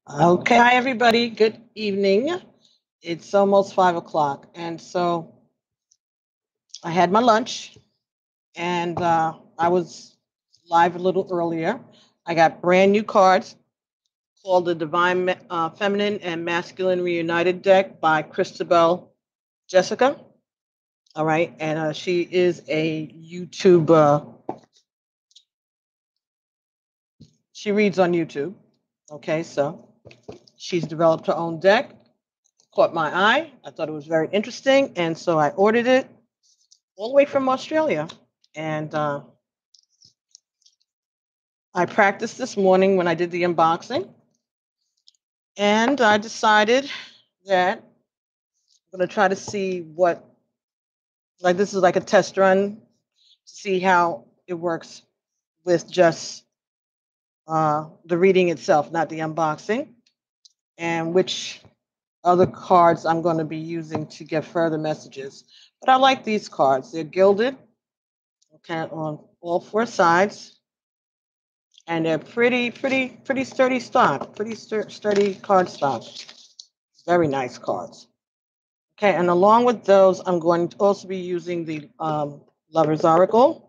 Okay, hi everybody. Good evening. It's almost 5 o'clock, and so I had my lunch, and I was live a little earlier. I got brand new cards called the Feminine and Masculine Reunited deck by Christabel Jessica. All right, and she is a YouTube. She reads on YouTube. Okay, so she's developed her own deck. Caught my eye. I thought it was very interesting, and so I ordered it all the way from Australia. And I practiced this morning when I did the unboxing, and I decided that I'm going to try to see like, this is like a test run to see how it works with just the reading itself, not the unboxing, and which other cards I'm going to be using to get further messages. But I like these cards. They're gilded, okay, on all four sides, and they're pretty sturdy stock, sturdy card stock. Very nice cards. Okay, and along with those, I'm going to also be using the Lover's Oracle,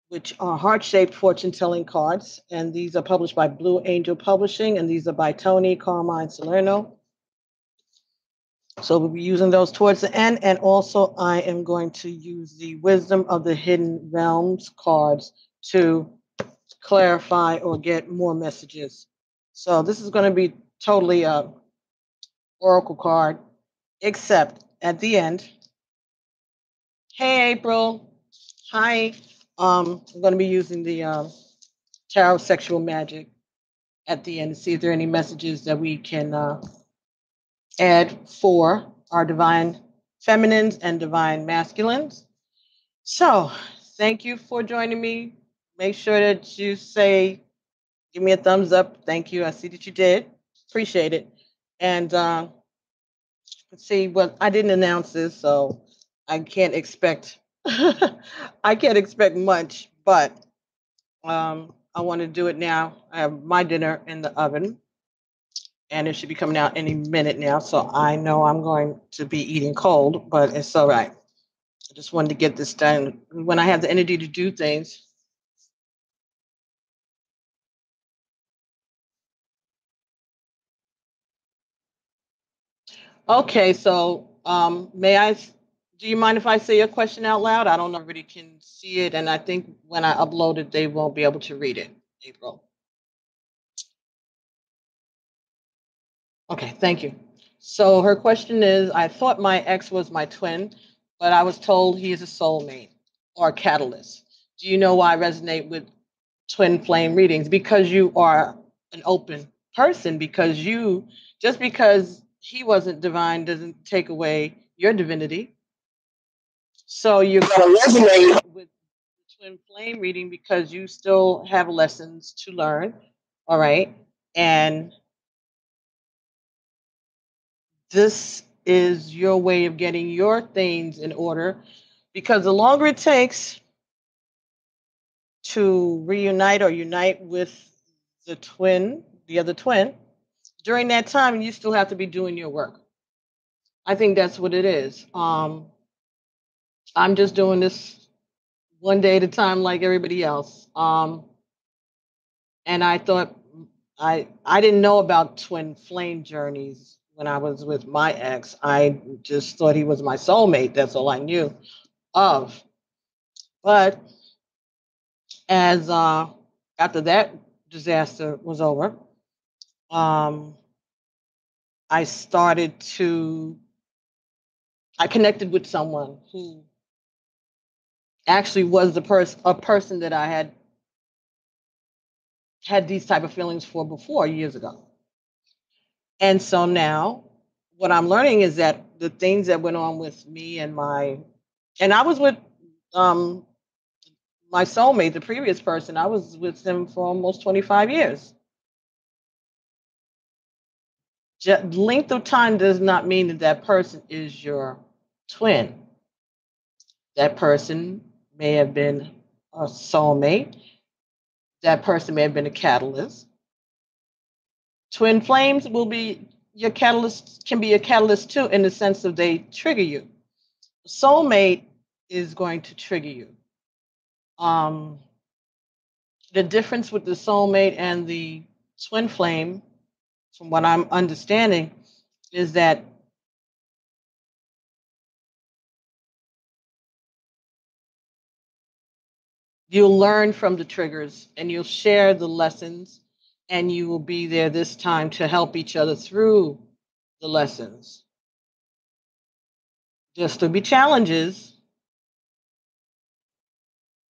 which are heart-shaped fortune-telling cards, and these are published by Blue Angel Publishing, and these are by Tony Carmine Salerno. So we'll be using those towards the end, and also I am going to use the Wisdom of the Hidden Realms cards to clarify or get more messages. So this is going to be totally a oracle card, except at the end. Hey, April. Hi. I'm going to be using the Tarot Sexual Magic at the end to see if there are any messages that we can add for our divine feminines and divine masculines. So, thank you for joining me. Make sure that you give me a thumbs up. Thank you. I see that you did. Appreciate it. And let's see, what I didn't announce this, so I can't expect I can't expect much, but I want to do it now. I have my dinner in the oven, and it should be coming out any minute now. So I know I'm going to be eating cold, but it's all right. I just wanted to get this done when I have the energy to do things. Okay, so do you mind if I say your question out loud? I don't know if everybody can see it, and I think when I upload it, they won't be able to read it, April. Okay, thank you. So her question is, I thought my ex was my twin, but I was told he is a soulmate or a catalyst. Do you know why I resonate with twin flame readings? Because you are an open person, just because he wasn't divine doesn't take away your divinity. So you're going to resonate with the twin flame reading because you still have lessons to learn. All right. And this is your way of getting your things in order, because the longer it takes to reunite or unite with the other twin, during that time, you still have to be doing your work. I think that's what it is. I'm just doing this one day at a time like everybody else. And I thought I didn't know about twin flame journeys when I was with my ex. I just thought he was my soulmate. That's all I knew of. But as after that disaster was over, um, I started to I connected with someone who actually was a person that I had these type of feelings for before years ago. And so now what I'm learning is that the things that went on with me and I was with um my soulmate, the previous person, I was with him for almost 25 years. Length of time does not mean that that person is your twin. That person may have been a soulmate. That person may have been a catalyst. Twin flames will be your catalyst, can be a catalyst too, in the sense of they trigger you. Soulmate is going to trigger you. Um, the difference with the soulmate and the twin flame, from what I'm understanding, is that you'll learn from the triggers and you'll share the lessons, and you will be there this time to help each other through the lessons. There'll still be challenges.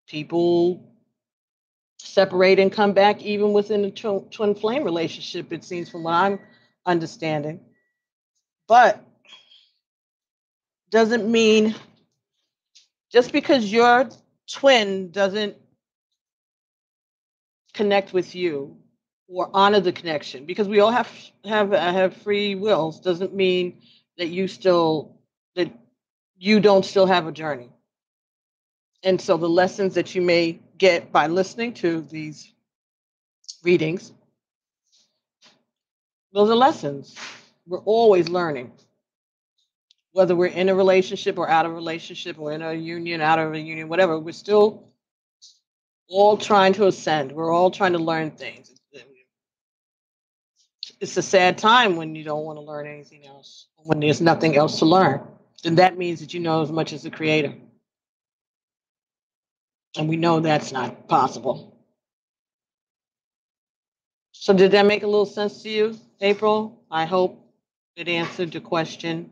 People separate and come back even within a twin flame relationship, it seems, from what I'm understanding. But doesn't mean, just because your twin doesn't connect with you or honor the connection, because we all have free wills, doesn't mean that that you don't still have a journey. And so the lessons that you may get by listening to these readings, those are lessons. We're always learning, whether we're in a relationship or out of a relationship, or in a union, out of a union, whatever. We're still all trying to ascend. We're all trying to learn things. It's a sad time when you don't want to learn anything else, when there's nothing else to learn. Then that means that you know as much as the creator. And we know that's not possible. So did that make a little sense to you, April? I hope it answered the question.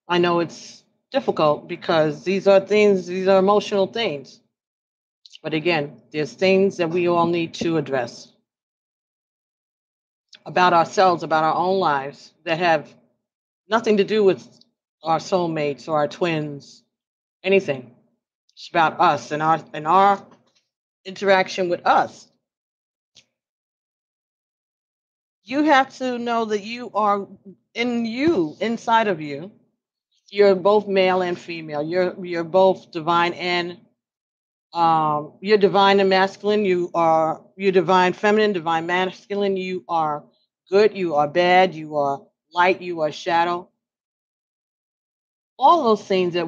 I know it's difficult because these are emotional things. But again, there's things that we all need to address about ourselves, about our own lives, that have nothing to do with our soulmates or our twins, anything. It's about us and our interaction with us. You have to know that you are inside of you. You're both male and female. You're both divine and you're divine and masculine. You're divine feminine, divine masculine. You are good. You are bad. You are light. You are shadow. All those things that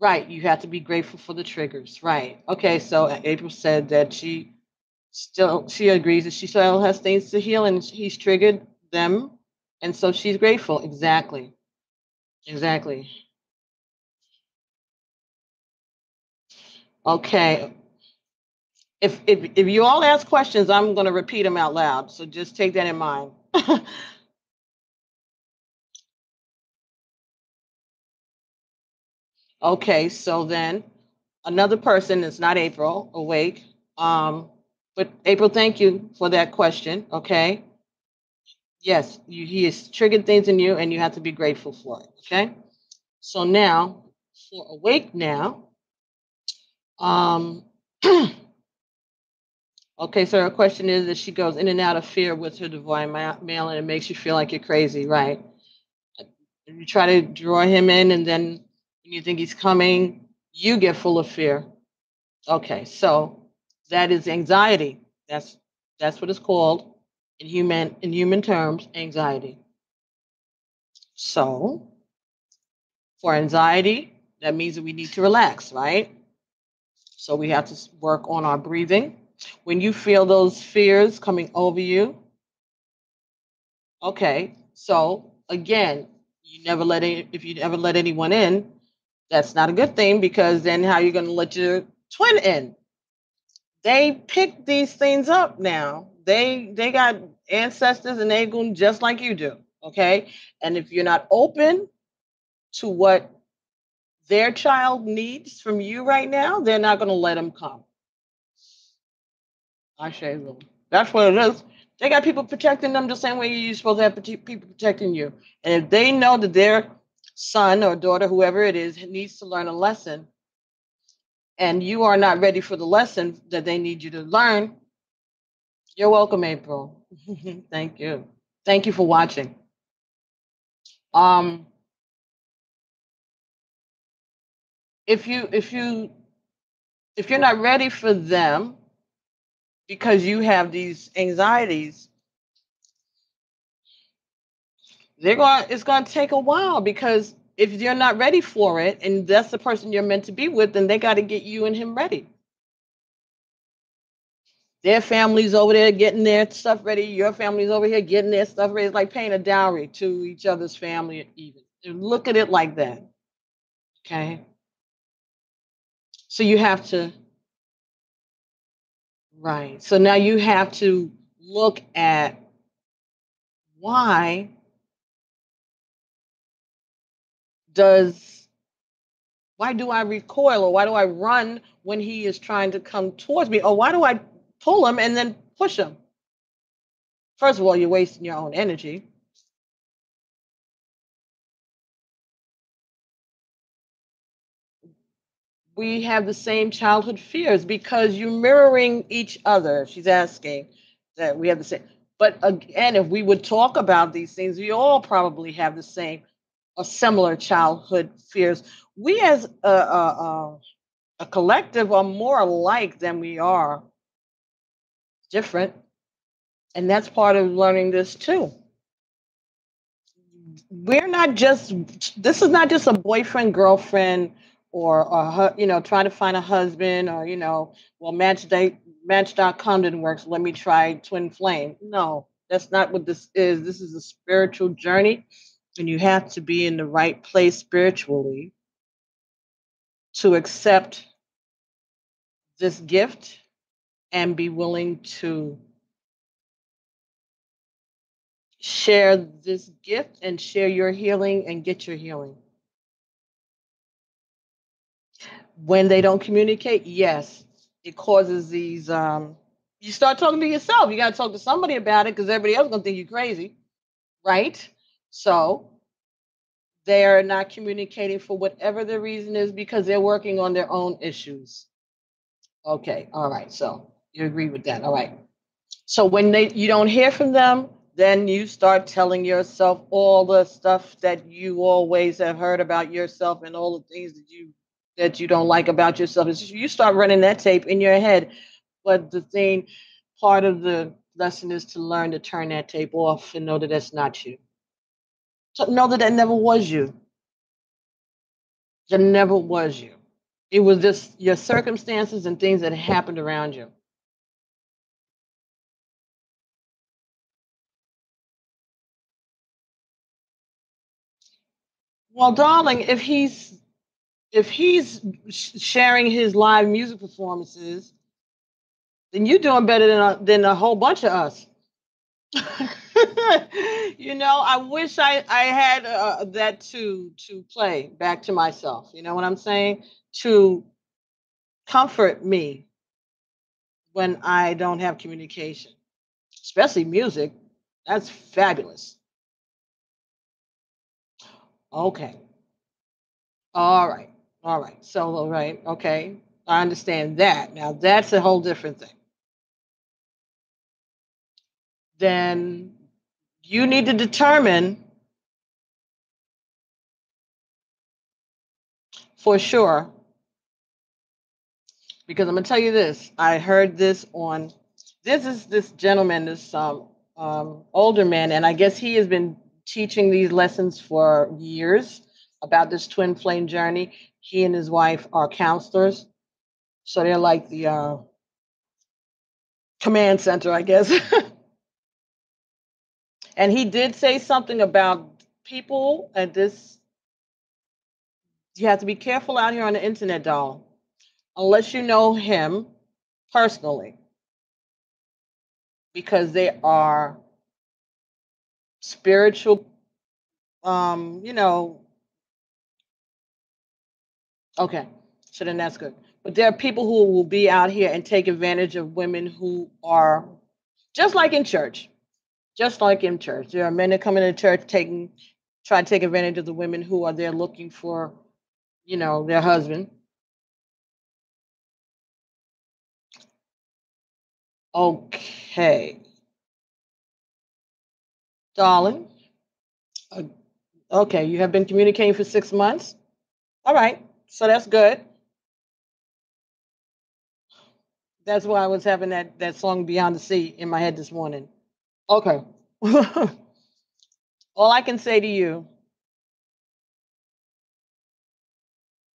right. You have to be grateful for the triggers. Right. Okay. So April said that she agrees that she still has things to heal, and he's triggered them, and so she's grateful. Exactly. Exactly. Okay. If you all ask questions, I'm going to repeat them out loud. So just take that in mind. Okay. So then another person is not April awake. But April, thank you for that question. Okay. Yes, he has triggered things in you, and you have to be grateful for it. Okay. So now for awake now. Um, okay, so her question is that she goes in and out of fear with her divine male, and it makes you feel like you're crazy, right? You try to draw him in, and then when you think he's coming, you get full of fear. Okay, so that is anxiety. That's what it's called in human terms, anxiety. So for anxiety, that means that we need to relax, right? So we have to work on our breathing. When you feel those fears coming over you, okay, so again, if you never let anyone in, that's not a good thing, because then how are you going to let your twin in? They pick these things up now. They got ancestors and they're going just like you do, okay? And if you're not open to what their child needs from you right now, they're not going to let them come. I shave them. That's what it is. They got people protecting them the same way you're supposed to have people protecting you. And if they know that their son or daughter, whoever it is, needs to learn a lesson, and you are not ready for the lesson that they need you to learn, you're welcome, April. Thank you. Thank you for watching. Um, if you're not ready for them, because you have these anxieties, it's going to take a while, because if you're not ready for it and that's the person you're meant to be with, then they got to get you and him ready. Their family's over there getting their stuff ready. Your family's over here getting their stuff ready. It's like paying a dowry to each other's family, even. Look at it like that. Okay. So you have to, right. So now you have to look at why does why do I recoil, or why do I run when he is trying to come towards me, or why do I pull him and then push him? First of all, you're wasting your own energy. We have the same childhood fears because you're mirroring each other. She's asking that we have the same. But again, if we would talk about these things, we all probably have the same or similar childhood fears. We as a collective are more alike than we are different. And that's part of learning this too. We're not just, this is not just a boyfriend, girlfriend, or trying to find a husband, or well, match.com didn't work, so let me try twin flame. No, that's not what this is. This is a spiritual journey, and you have to be in the right place spiritually to accept this gift and be willing to share this gift and share your healing and get your healing. When they don't communicate, yes, it causes these. You start talking to yourself. You got to talk to somebody about it, because everybody else is going to think you're crazy, right? So they're not communicating for whatever the reason is, because they're working on their own issues. Okay, all right. So you agree with that, all right? So when you don't hear from them, then you start telling yourself all the stuff that you always have heard about yourself, and all the things that you don't like about yourself. It's just, you start running that tape in your head. But the thing, part of the lesson is to learn to turn that tape off and know that that's not you. So know that that never was you. That never was you. It was just your circumstances and things that happened around you. Well, darling, if he's sharing his live music performances, then you're doing better than a whole bunch of us. I wish I had that to play back to myself. You know what I'm saying? To comfort me when I don't have communication, especially music. That's fabulous. Okay. All right. All right. So, all right. Okay. I understand that. Now, that's a whole different thing. Then you need to determine for sure, because I'm gonna tell you this. I heard this on. This is this gentleman, this older man, and I guess he has been teaching these lessons for years about this twin flame journey. He and his wife are counselors, so they're like the command center, I guess. And he did say something about people, and this, you have to be careful out here on the internet, doll, unless you know him personally, because they are spiritual, um, you know, okay, so then that's good. But there are people who will be out here and take advantage of women who are just like in church, just like in church. There are men that come into church try to take advantage of the women who are there looking for, their husband. Okay, darling. Uh, okay, you have been communicating for 6 months. All right, so that's good. That's why I was having that song Beyond the Sea in my head this morning. Okay. All I can say to you,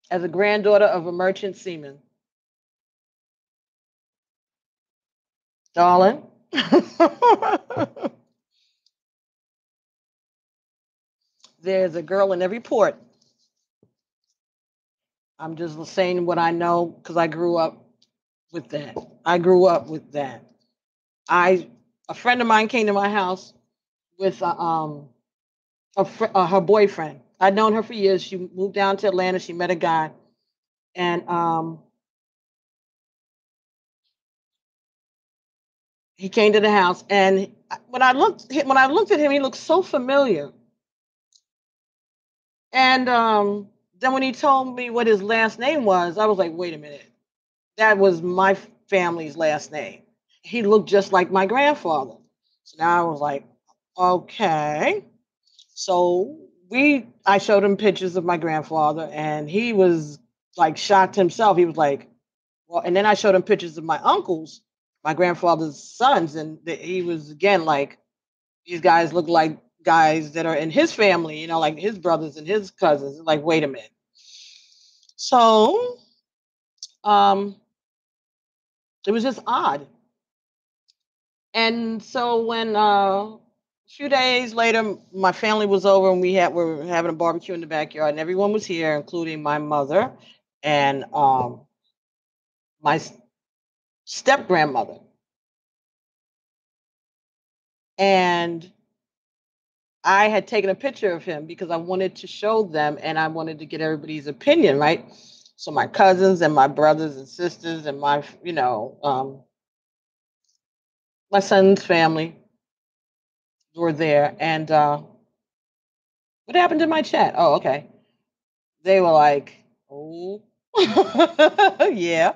as a granddaughter of a merchant seaman, darling, there's a girl in every port. I'm just saying what I know because I grew up with that. I grew up with that. I A friend of mine came to my house with her boyfriend. I'd known her for years. She moved down to Atlanta. She met a guy, and he came to the house. And when I looked at him, he looked so familiar. And then when he told me what his last name was, I was like, wait a minute, that was my family's last name. He looked just like my grandfather. So now I was like, okay. So I showed him pictures of my grandfather, and he was like shocked himself. He was like, well, and then I showed him pictures of my uncles, my grandfather's sons, and he was again like, these guys look like guys that are in his family, like his brothers and his cousins. Like, wait a minute. So um, it was just odd. And so when a few days later, my family was over and we were having a barbecue in the backyard, and everyone was here, including my mother and my step grandmother. And I had taken a picture of him because I wanted to show them and I wanted to get everybody's opinion, right? So my cousins and my brothers and sisters and my son's family were there. And what happened to my chat? Oh, okay. They were like, oh, yeah.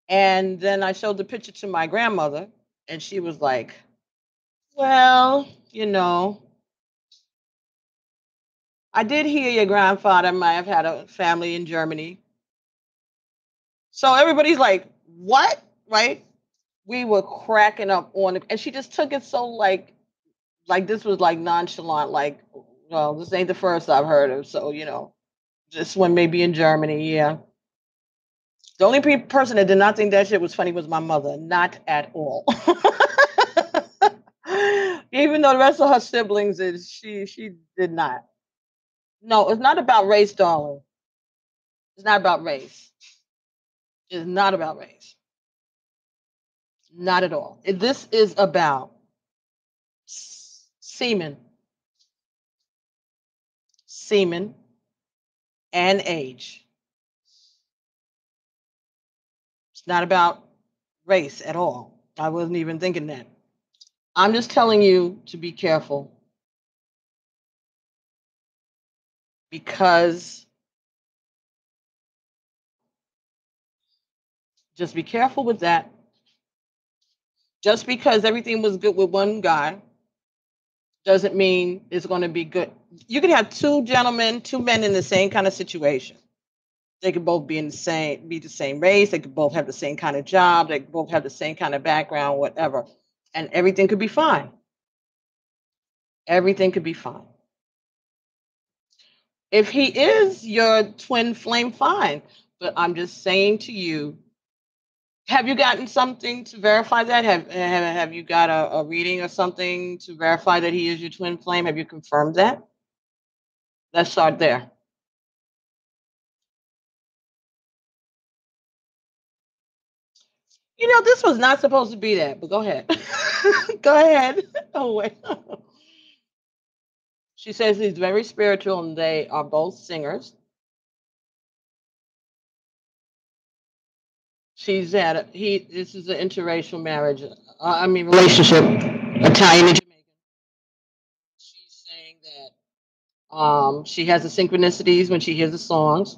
And then I showed the picture to my grandmother, and she was like, well, I did hear your grandfather might have had a family in Germany. So everybody's like, what? Right? We were cracking up on it. And she just took it so like this was like nonchalant, like, well, this ain't the first I've heard of. So, this one may be in Germany. Yeah. The only person that did not think that shit was funny was my mother. Not at all. Even though the rest of her siblings she did not. No, it's not about race, darling. It's not about race. It's not about race. Not at all. This is about semen, semen, and age. It's not about race at all. I wasn't even thinking that. I'm just telling you to be careful because just be careful with that. Just because everything was good with one guy doesn't mean it's going to be good. You can have two men in the same kind of situation. They could both be the same race. They could both have the same kind of job. They could both have the same kind of background, whatever, and everything could be fine. Everything could be fine. If he is your twin flame, fine. But I'm just saying to you, have you gotten something to verify that? Have you got a reading or something to verify that he is your twin flame? Have you confirmed that? Let's start there. This was not supposed to be that, but go ahead. Go ahead. Oh, wait. She says he's very spiritual and they are both singers. This is an interracial marriage. Relationship, Italian and Jamaican. She's saying that she has the synchronicities when she hears the songs.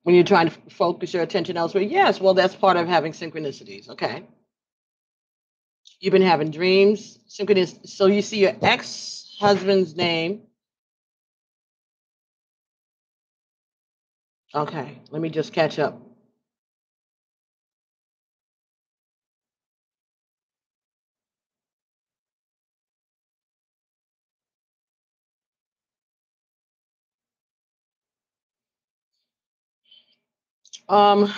When you're trying to focus your attention elsewhere, yes, well, that's part of having synchronicities, okay? You've been having dreams, synchronicities. So you see your ex-husband's name. Okay, let me just catch up. Um,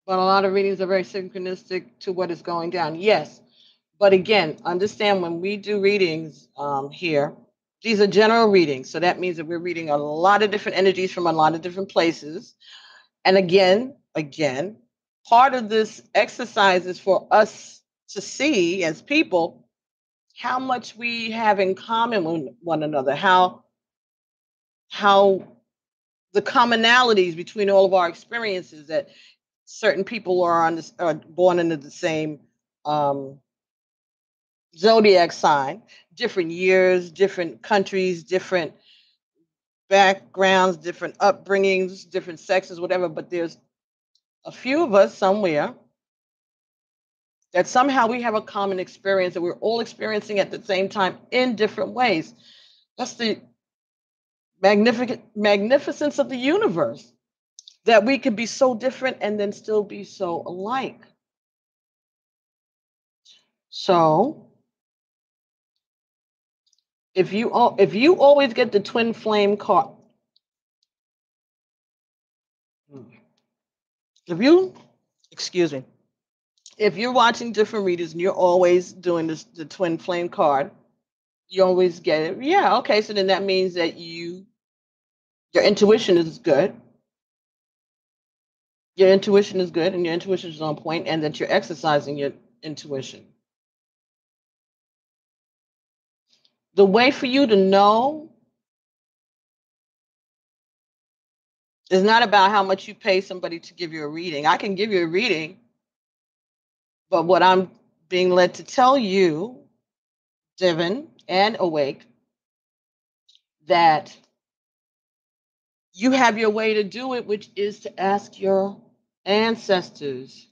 but a lot of readings are very synchronistic to what is going down. Yes, but again, understand when we do readings here, these are general readings. So that means that we're reading a lot of different energies from a lot of different places. And again, part of this exercise is for us to see as people how much we have in common with one another, how the commonalities between all of our experiences, that certain people are born into the same um, zodiac sign, different years, different countries, different backgrounds, different upbringings, different sexes, whatever. But there's a few of us somewhere that somehow we have a common experience that we're all experiencing at the same time in different ways. That's the magnificence of the universe, that we could be so different and then still be so alike. So if you always get the twin flame card, if you excuse me, if you're watching different readers and you're always doing this, the twin flame card, you always get it. Yeah, okay. So then that means that your intuition is good. Your intuition is good and your intuition is on point, and that you're exercising your intuition. The way for you to know is not about how much you pay somebody to give you a reading. I can give you a reading, but what I'm being led to tell you, Divin and Awake, that you have your way to do it, which is to ask your ancestors.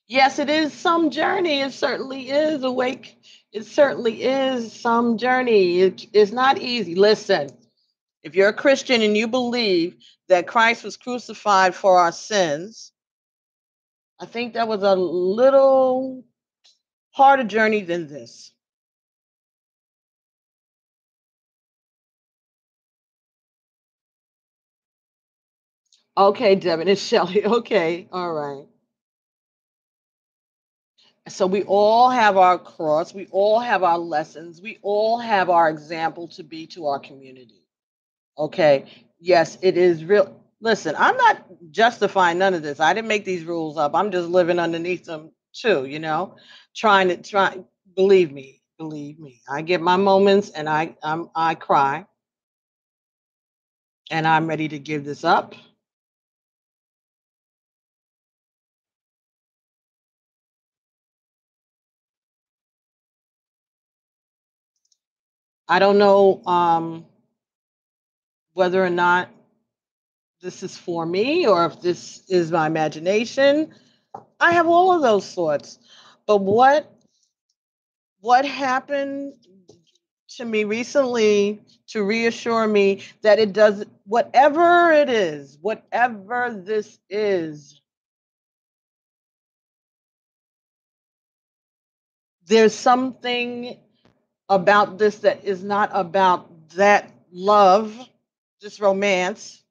Yes, it is some journey. It certainly is, Awake. It certainly is some journey. It is not easy. Listen, if you're a Christian and you believe that Christ was crucified for our sins, I think that was a little harder journey than this. Okay, Devin, it's Shelly. Okay, all right. So we all have our cross, we all have our lessons, we all have our example to be to our community. Okay. Yes, it is real. Listen, I'm not justifying none of this. I didn't make these rules up. I'm just living underneath them too, trying to try believe me. I get my moments and I cry and I'm ready to give this up. I don't know whether or not this is for me or if this is my imagination. I have all of those thoughts. But what happened to me recently to reassure me that it does, whatever it is, whatever this is, there's something about this that is not about that love, this romance.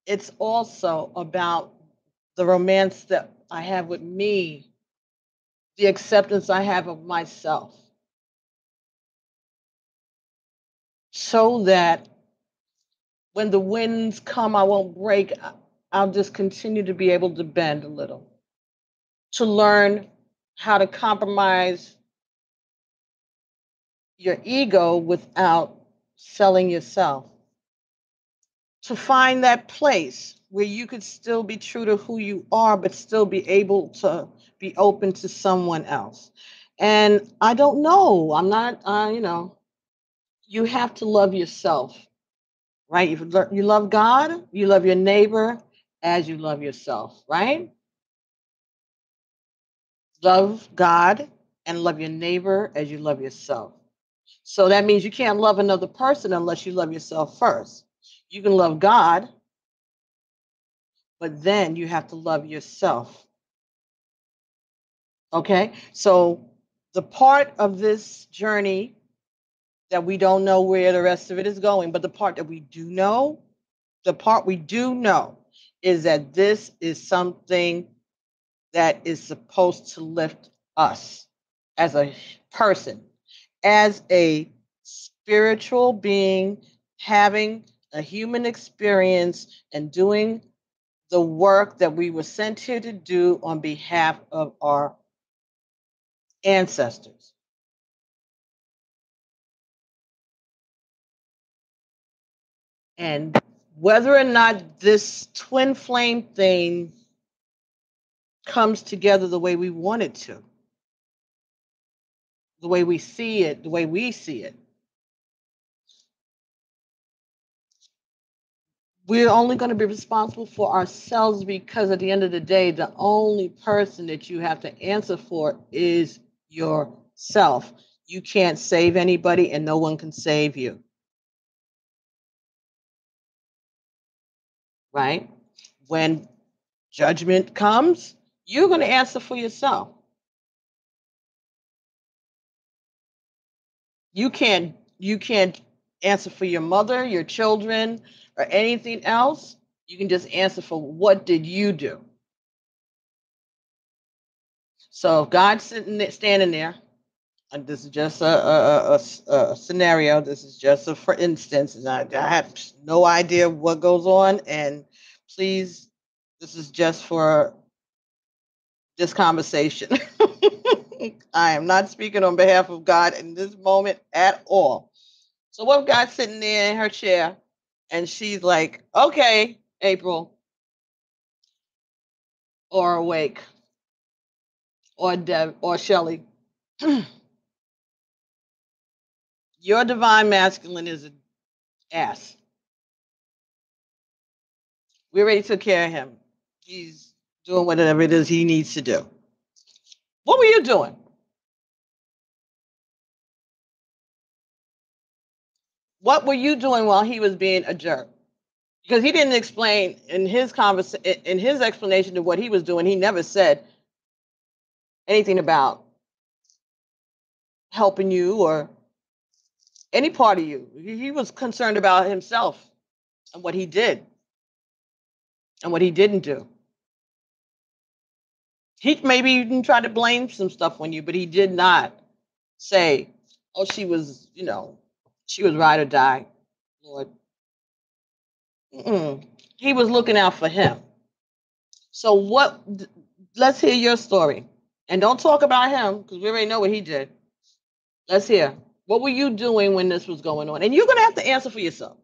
It's also about the romance that I have with me, the acceptance I have of myself, so that when the winds come, I won't break. I'll just continue to be able to bend a little, to learn how to compromise your ego without selling yourself, to find that place where you could still be true to who you are, but still be able to be open to someone else. And I don't know, I'm not, you have to love yourself, right? You love God, you love your neighbor as you love yourself, right? Love God and love your neighbor as you love yourself. So that means you can't love another person unless you love yourself first. You can love God but then you have to love yourself. Okay? So the part of this journey that we don't know where the rest of it is going, but the part that we do know, the part we do know is that this is something that is supposed to lift us as a person, as a spiritual being, having a human experience and doing the work that we were sent here to do on behalf of our ancestors. And whether or not this twin flame thing comes together the way we want it to, the way we see it, the way we see it, we're only going to be responsible for ourselves, because at the end of the day, the only person that you have to answer for is yourself. You can't save anybody, and no one can save you. Right? When judgment comes, you're going to answer for yourself. You can't answer for your mother, your children, or anything else. You can just answer for what did you do. So if God's standing there, and this is just a scenario. This is just a for instance, and I have no idea what goes on. And please, this is just for this conversation. I am not speaking on behalf of God in this moment at all. So what if God's sitting there in her chair and she's like, okay, April, or Awake, or Deb, or Shelly, your divine masculine is an ass. We already took care of him. He's doing whatever it is he needs to do. What were you doing? What were you doing while he was being a jerk? Because he didn't explain in his in his explanation of what he was doing. He never said anything about helping you or any part of you. He was concerned about himself and what he did and what he didn't do. He maybe even tried to blame some stuff on you, but he did not say, "Oh, she was, she was ride or die." Lord, mm-mm. He was looking out for him. So what? Let's hear your story, and don't talk about him because we already know what he did. Let's hear. What were you doing when this was going on? And you're gonna have to answer for yourself.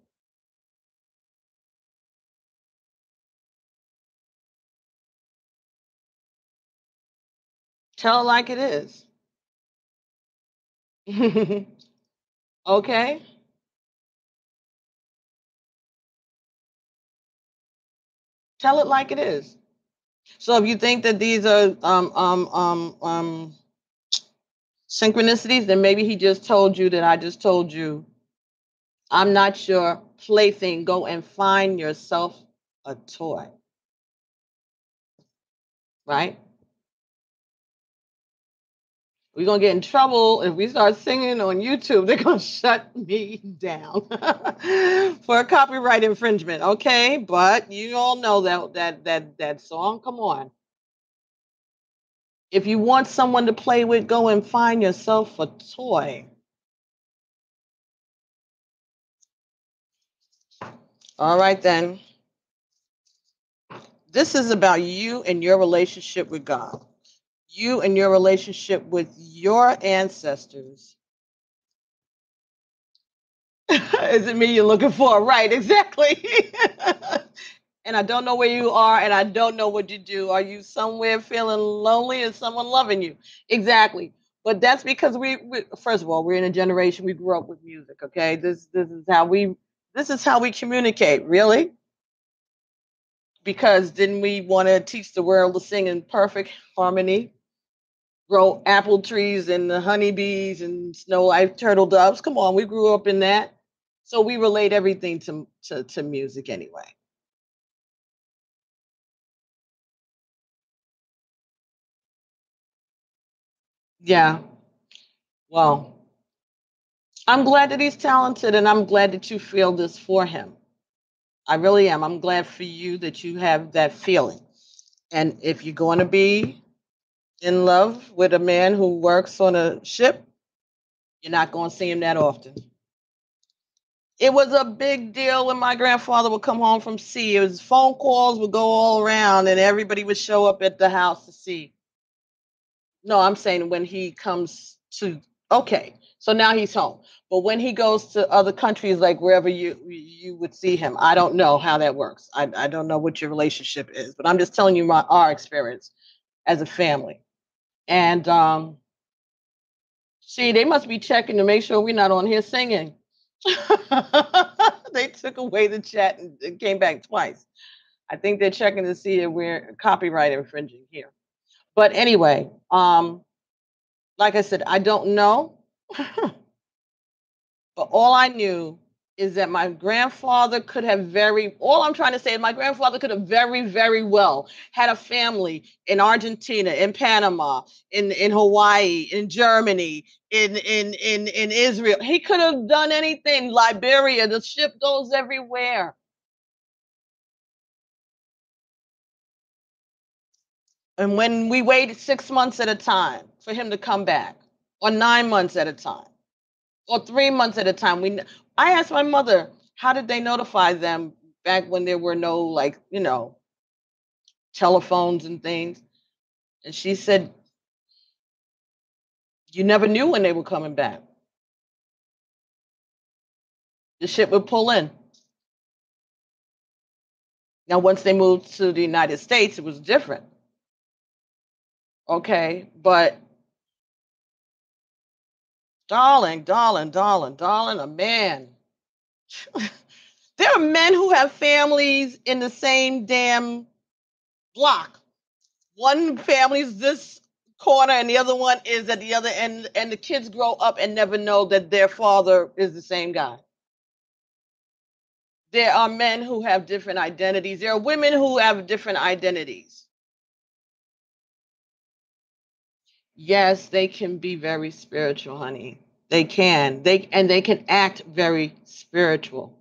Tell it like it is. Okay. Tell it like it is. So if you think that these are synchronicities, then maybe he just told you that I just told you, I'm not your plaything. Go and find yourself a toy. Right? We're going to get in trouble if we start singing on YouTube. They're going to shut me down for a copyright infringement. Okay? But you all know that song. Come on. If you want someone to play with, go and find yourself a toy. All right, then. This is about you and your relationship with God, you and your relationship with your ancestors. Is it me you're looking for? Right, exactly. And I don't know where you are, and I don't know what you do. Are you somewhere feeling lonely and someone loving you? Exactly. But that's because we first of all, we're in a generation we grew up with music. Okay, this is how we communicate. Really, because didn't we want to teach the world to sing in perfect harmony, grow apple trees and the honeybees and snow white turtle doves? Come on, we grew up in that, so we relate everything to music anyway. Yeah. Well, I'm glad that he's talented, and I'm glad that you feel this for him. I really am. I'm glad for you that you have that feeling. And if you're going to be in love with a man who works on a ship, you're not going to see him that often. It was a big deal when my grandfather would come home from sea. It was phone calls would go all around, and everybody would show up at the house to see. No, I'm saying when he comes to, okay, so now he's home. But when he goes to other countries, like wherever you would see him, I don't know how that works. I don't know what your relationship is, but I'm just telling you our experience as a family. And see, they must be checking to make sure we're not on here singing. They took away the chat and it came back twice. I think they're checking to see if we're copyright infringing here. But anyway, like I said, I don't know. But all I knew is that my grandfather could have all I'm trying to say is my grandfather could have very well had a family in Argentina, in Panama, in Hawaii, in Germany, in Israel. He could have done anything. Liberia, the ship goes everywhere. And when we waited 6 months at a time for him to come back, or 9 months at a time, or 3 months at a time. I asked my mother, how did they notify them back when there were no, like, telephones and things? And she said, you never knew when they were coming back. The ship would pull in. Now, once they moved to the United States, it was different. Okay, but darling, a man. There are men who have families in the same damn block. One family's this corner and the other one is at the other end, and the kids grow up and never know that their father is the same guy. There are men who have different identities. There are women who have different identities. Yes, they can be very spiritual, honey. They can. They can act very spiritual.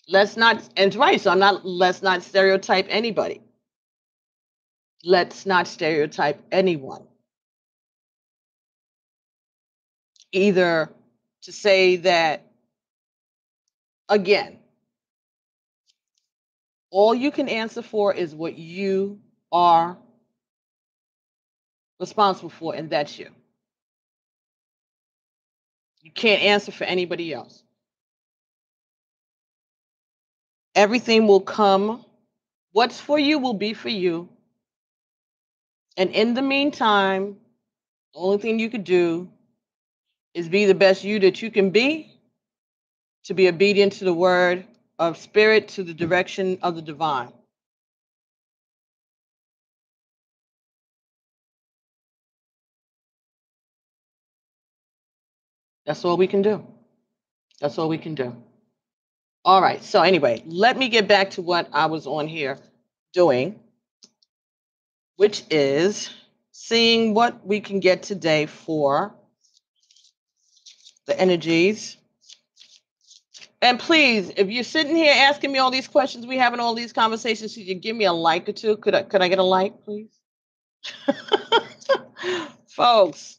Let's not, and it's right, so let's not stereotype anybody. Let's not stereotype anyone. Either to say that, again, all you can answer for is what you are responsible for, and that's you. You can't answer for anybody else. Everything will come. What's for you will be for you. And in the meantime, the only thing you could do is be the best you that you can be, to be obedient to the word of spirit, to the direction of the divine. That's all we can do. That's all we can do. All right. So anyway, let me get back to what I was on here doing, which is seeing what we can get today for the energies. And please, if you're sitting here asking me all these questions, we having all these conversations, could you give me a like or two? Could I get a like, please? Folks.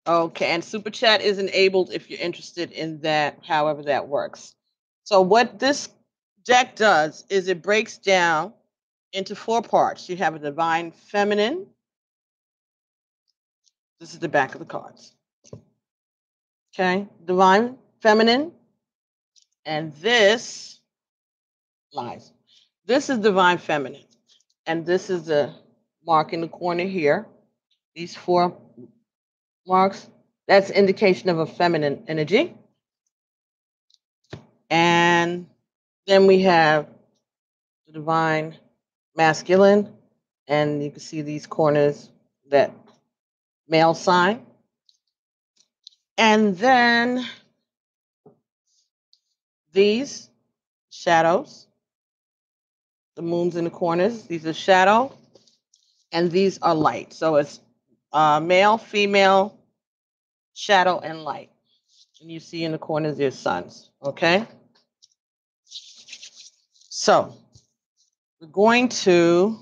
Okay, and super chat is enabled if you're interested in that, however that works. So what this deck does is it breaks down into 4 parts. You have a divine feminine. This is the back of the cards. Okay, divine feminine. And this lies. This is divine feminine. And this is the mark in the corner here. These 4 marks, that's indication of a feminine energy. And then we have the divine masculine, and you can see these corners, that male sign. And then these shadows, the moons in the corners, these are shadow, and these are light. So it's male, female, shadow, and light. And you see in the corners their suns. Okay. So we're going to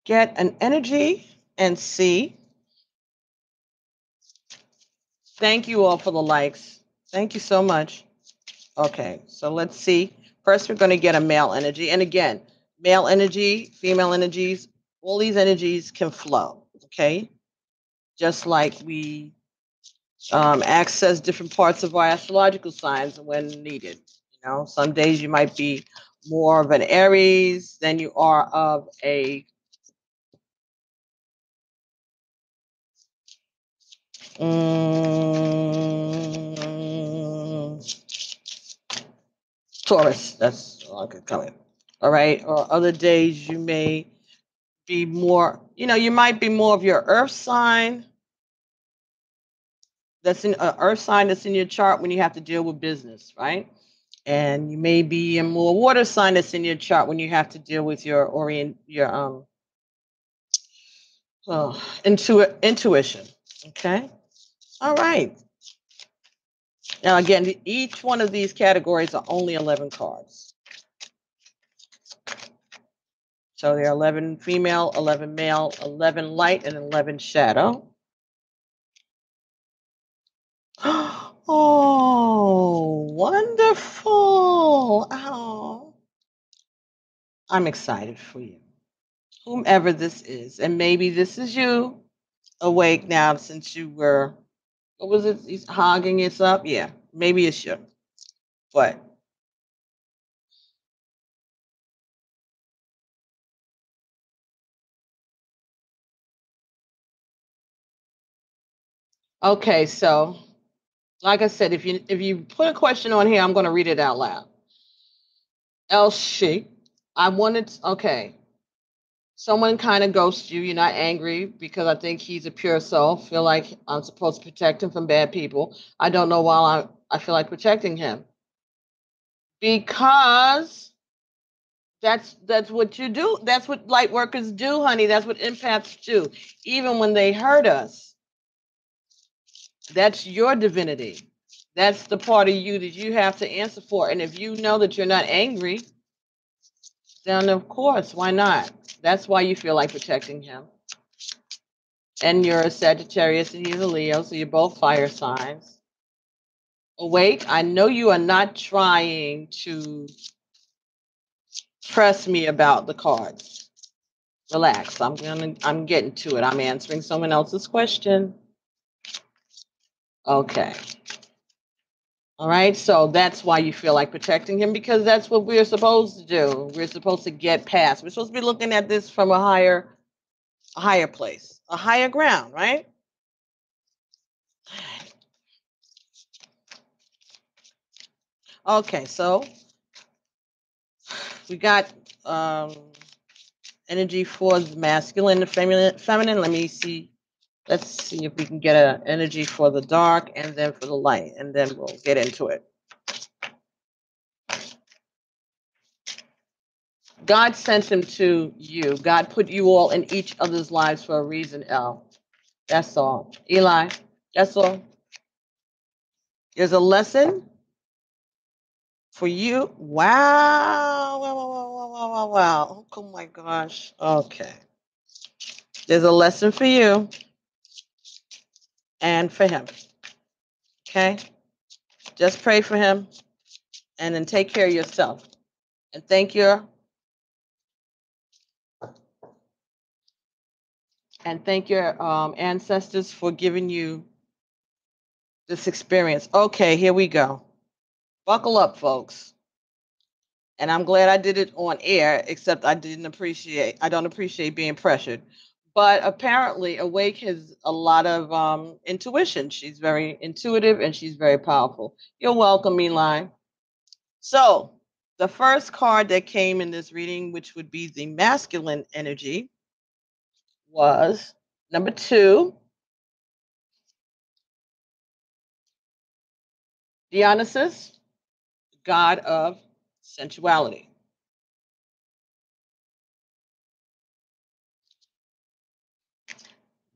get an energy and see. Thank you all for the likes. Thank you so much. Okay, so let's see. First, we're going to get a male energy. And again, male energy, female energies, all these energies can flow. Okay, just like we access different parts of our astrological signs when needed. You know, some days you might be more of an Aries than you are of a Taurus. That's all I could come in. All right. Or other days you may be more, you might be more of your earth sign. That's in an earth sign that's in your chart when you have to deal with business, right? And you may be a more water sign that's in your chart when you have to deal with your intuition. Okay. All right. Now again, each one of these categories are only 11 cards. So there are 11 female, 11 male, 11 light, and 11 shadow. Oh, wonderful. Oh, I'm excited for you. Whomever this is. And maybe this is you awake now since you were, what was it? He's hogging us up. Yeah, maybe it's you. But okay, so like I said, if you put a question on here, I'm going to read it out loud. Else she, I wanted. Okay, someone kind of ghosts you. You're not angry because I think he's a pure soul. Feel like I'm supposed to protect him from bad people. I don't know why I feel like protecting him because that's what you do. That's what light workers do, honey. That's what empaths do. Even when they hurt us, that's your divinity. That's the part of you that you have to answer for. And if you know that you're not angry, then of course, why not? That's why you feel like protecting him. And you're a Sagittarius and he's a Leo, so you're both fire signs. Awake, I know you are not trying to press me about the cards. Relax. I'm getting to it. I'm answering someone else's question. Okay. All right. So that's why you feel like protecting him, because that's what we're supposed to do. We're supposed to get past. We're supposed to be looking at this from a higher place, a higher ground, right? Okay, so we got energy for the masculine, the feminine. Let me see. Let's see if we can get an energy for the dark and then for the light, and then we'll get into it. God sent him to you. God put you all in each other's lives for a reason, L. That's all. Eli, that's all. There's a lesson for you. Wow. Wow, wow, wow, wow, wow, wow, wow. Oh my gosh. Okay. There's a lesson for you and for him. Okay? Just pray for him and then take care of yourself. And thank your ancestors for giving you this experience. Okay, here we go. Buckle up, folks. And I'm glad I did it on air, except I don't appreciate being pressured. But apparently, Awake has a lot of intuition. She's very intuitive and she's very powerful. You're welcome, Eli. So, the first card that came in this reading, which would be the masculine energy, was number 2, Dionysus, god of sensuality.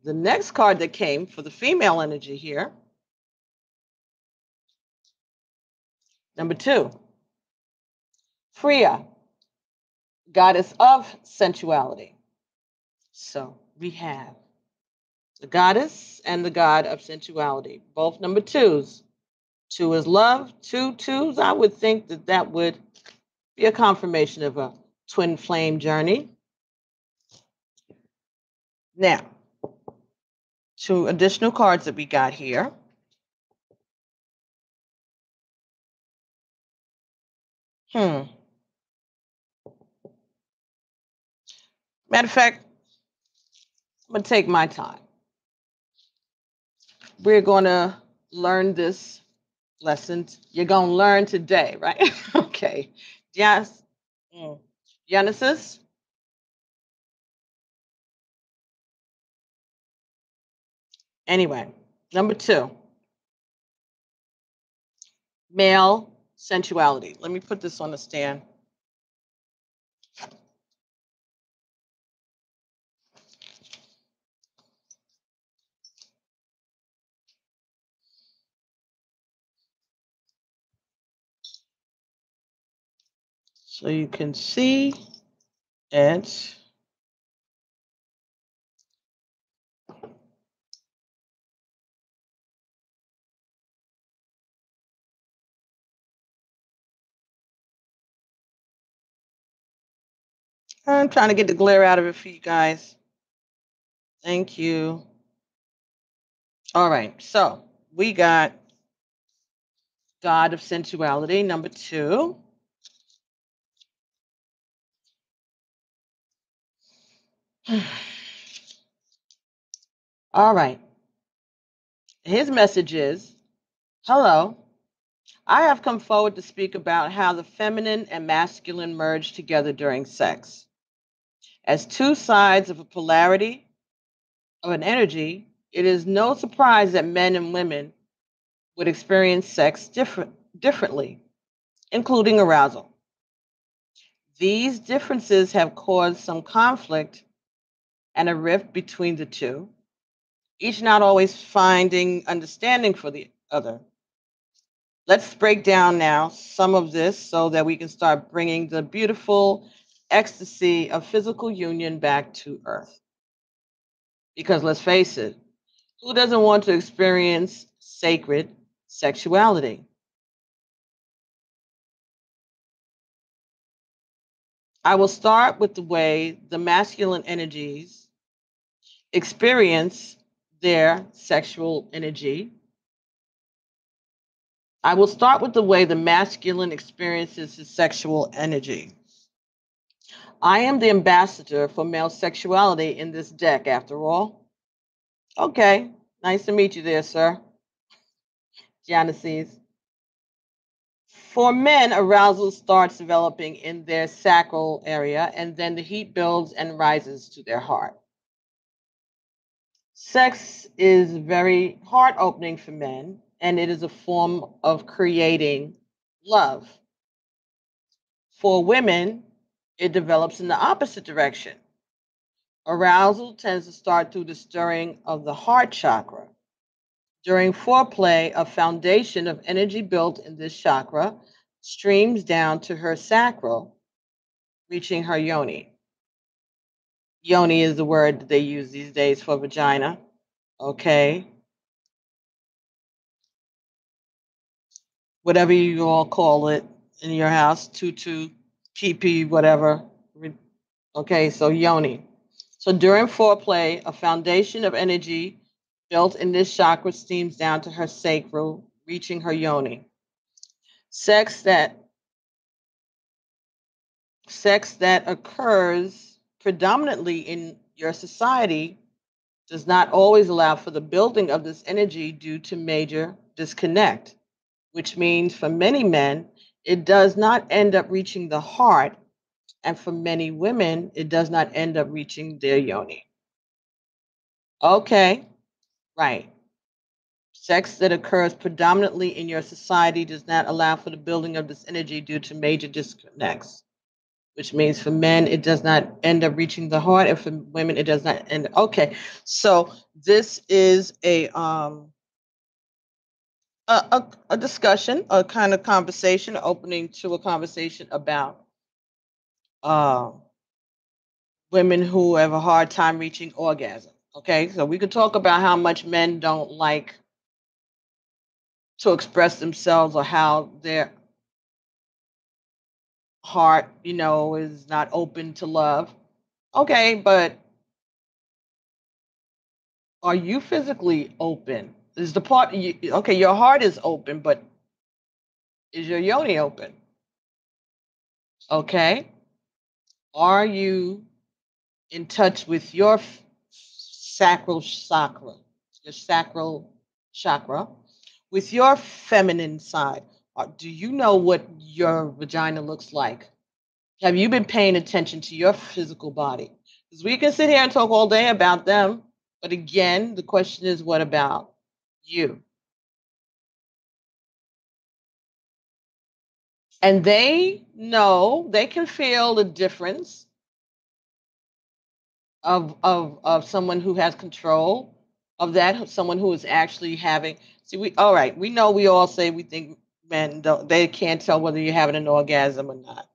The next card that came for the female energy here, number 2, Freya, goddess of sensuality. So we have the goddess and the god of sensuality, both number 2s. 2 is love, 2 twos. I would think that that would be a confirmation of a twin flame journey. Now, 2 additional cards that we got here. Matter of fact, I'm going to take my time. We're going to learn this lesson. You're going to learn today, right? Okay. Yes. Genesis. Anyway, number 2, male sensuality. Let me put this on the stand. So you can see it. I'm trying to get the glare out of it for you guys. Thank you. All right, so we got God of sensuality, number 2. All right. His message is, hello, I have come forward to speak about how the feminine and masculine merge together during sex. As 2 sides of a polarity of an energy, it is no surprise that men and women would experience sex differently, including arousal. These differences have caused some conflict and a rift between the 2, each not always finding understanding for the other. Let's break down now some of this so that we can start bringing the beautiful ecstasy of physical union back to Earth. Because let's face it, who doesn't want to experience sacred sexuality? I will start with the way the masculine energies experience their sexual energy. I will start with the way the masculine experiences his sexual energy. I am the ambassador for male sexuality in this deck, after all. Okay, nice to meet you there, sir. Genesis. For men, arousal starts developing in their sacral area, and then the heat builds and rises to their heart. Sex is very heart opening for men, and it is a form of creating love. For women, it develops in the opposite direction. Arousal tends to start through the stirring of the heart chakra. During foreplay, a foundation of energy built in this chakra streams down to her sacral, reaching her yoni. Yoni is the word that they use these days for vagina. Okay. Whatever you all call it in your house, tutu, pee, whatever. Okay, so yoni. So during foreplay, a foundation of energy built in this chakra steams down to her sacral, reaching her yoni. Sex that occurs predominantly in your society does not always allow for the building of this energy due to major disconnect, which means for many men, it does not end up reaching the heart, and for many women, it does not end up reaching their yoni. Okay, right. Sex that occurs predominantly in your society does not allow for the building of this energy due to major disconnects. which means for men it does not end up reaching the heart, and for women it does not end. Okay, so this is a discussion, a kind of conversation, opening to a conversation about uh, women who have a hard time reaching orgasm. Okay, so we could talk about how much men don't like to express themselves, or how their heart, is not open to love. Okay, but are you physically open? Is the part okay? Your heart is open, but is your yoni open? Okay, are you in touch with your sacral chakra, your sacral chakra, with your feminine side? Do you know what your vagina looks like? Have you been paying attention to your physical body? Because we can sit here and talk all day about them, but again, the question is, what about you? And they know, they can feel the difference of someone who has control of that, someone who is actually having. See, we all right. We know, we all say we think men don't, they can't tell whether you're having an orgasm or not.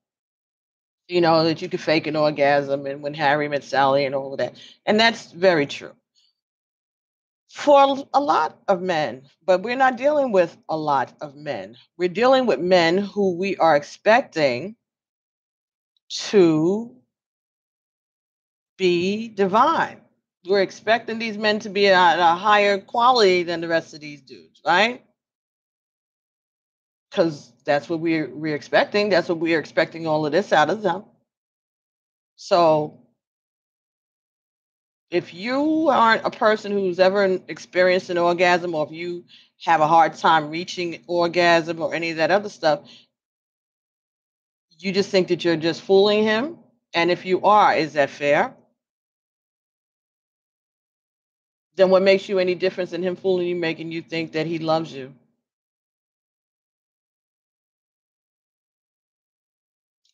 You know that you can fake an orgasm, and when Harry met Sally and all of that, and that's very true for a lot of men. But we're not dealing with a lot of men. We're dealing with men who we are expecting to be divine. We're expecting these men to be at a higher quality than the rest of these dudes, right? Because that's what we're expecting. That's what we're expecting all of this out of them. So if you aren't a person who's ever experienced an orgasm, or if you have a hard time reaching orgasm or any of that other stuff, you just think that you're just fooling him. And if you are, is that fair? Then what makes you any difference in him fooling you, making you think that he loves you?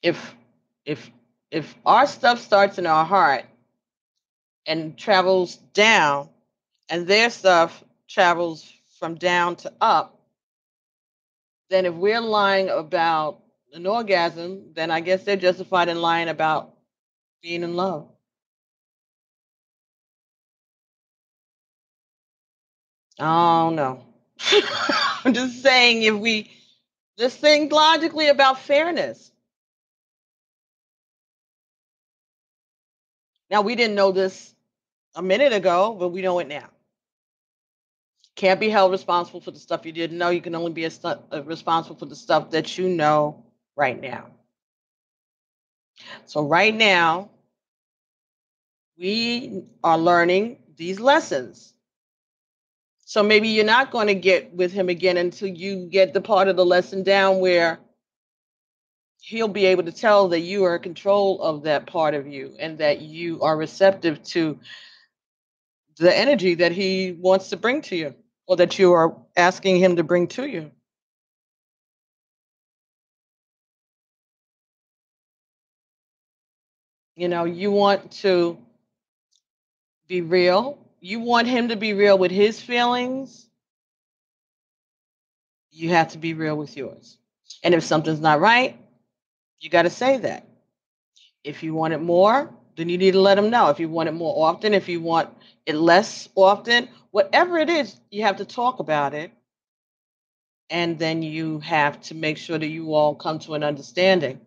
If if if our stuff starts in our heart and travels down, and their stuff travels from down to up, then if we're lying about an orgasm, then I guess they're justified in lying about being in love. Oh no. I'm just saying, if we just think logically about fairness. Now, we didn't know this a minute ago, but we know it now. Can't be held responsible for the stuff you didn't know. You can only be responsible for the stuff that you know right now. So, right now, we are learning these lessons. So, maybe you're not going to get with him again until you get the part of the lesson down where he'll be able to tell that you are in control of that part of you, and that you are receptive to the energy that he wants to bring to you, or that you are asking him to bring to you. You want to be real. You want him to be real with his feelings. You have to be real with yours. And if something's not right, you got to say that. If you want it more, then you need to let him know. If you want it more often, if you want it less often, whatever it is, you have to talk about it. And then you have to make sure that you all come to an understanding.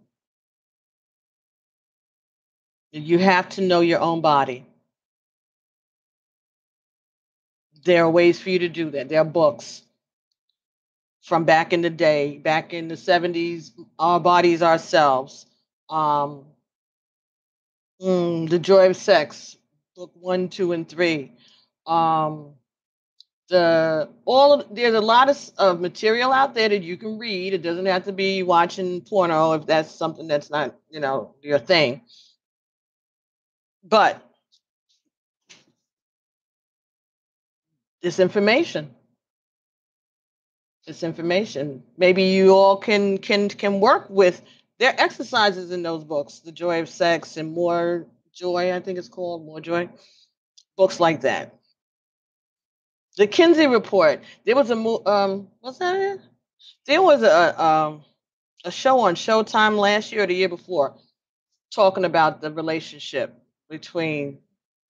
You have to know your own body. There are ways for you to do that. There are books from back in the day, back in the 70s, Our Bodies, Ourselves. Um, The Joy of Sex, book 1, 2, and 3. Um, there's a lot of material out there that you can read. It doesn't have to be watching porno if that's something that's not, your thing. But this information, maybe you all can work with There are exercises in those books, The Joy of Sex and More Joy, I think it's called, More Joy, books like that. The Kinsey Report. There was what's that? It? There was a show on Showtime last year or the year before talking about the relationship between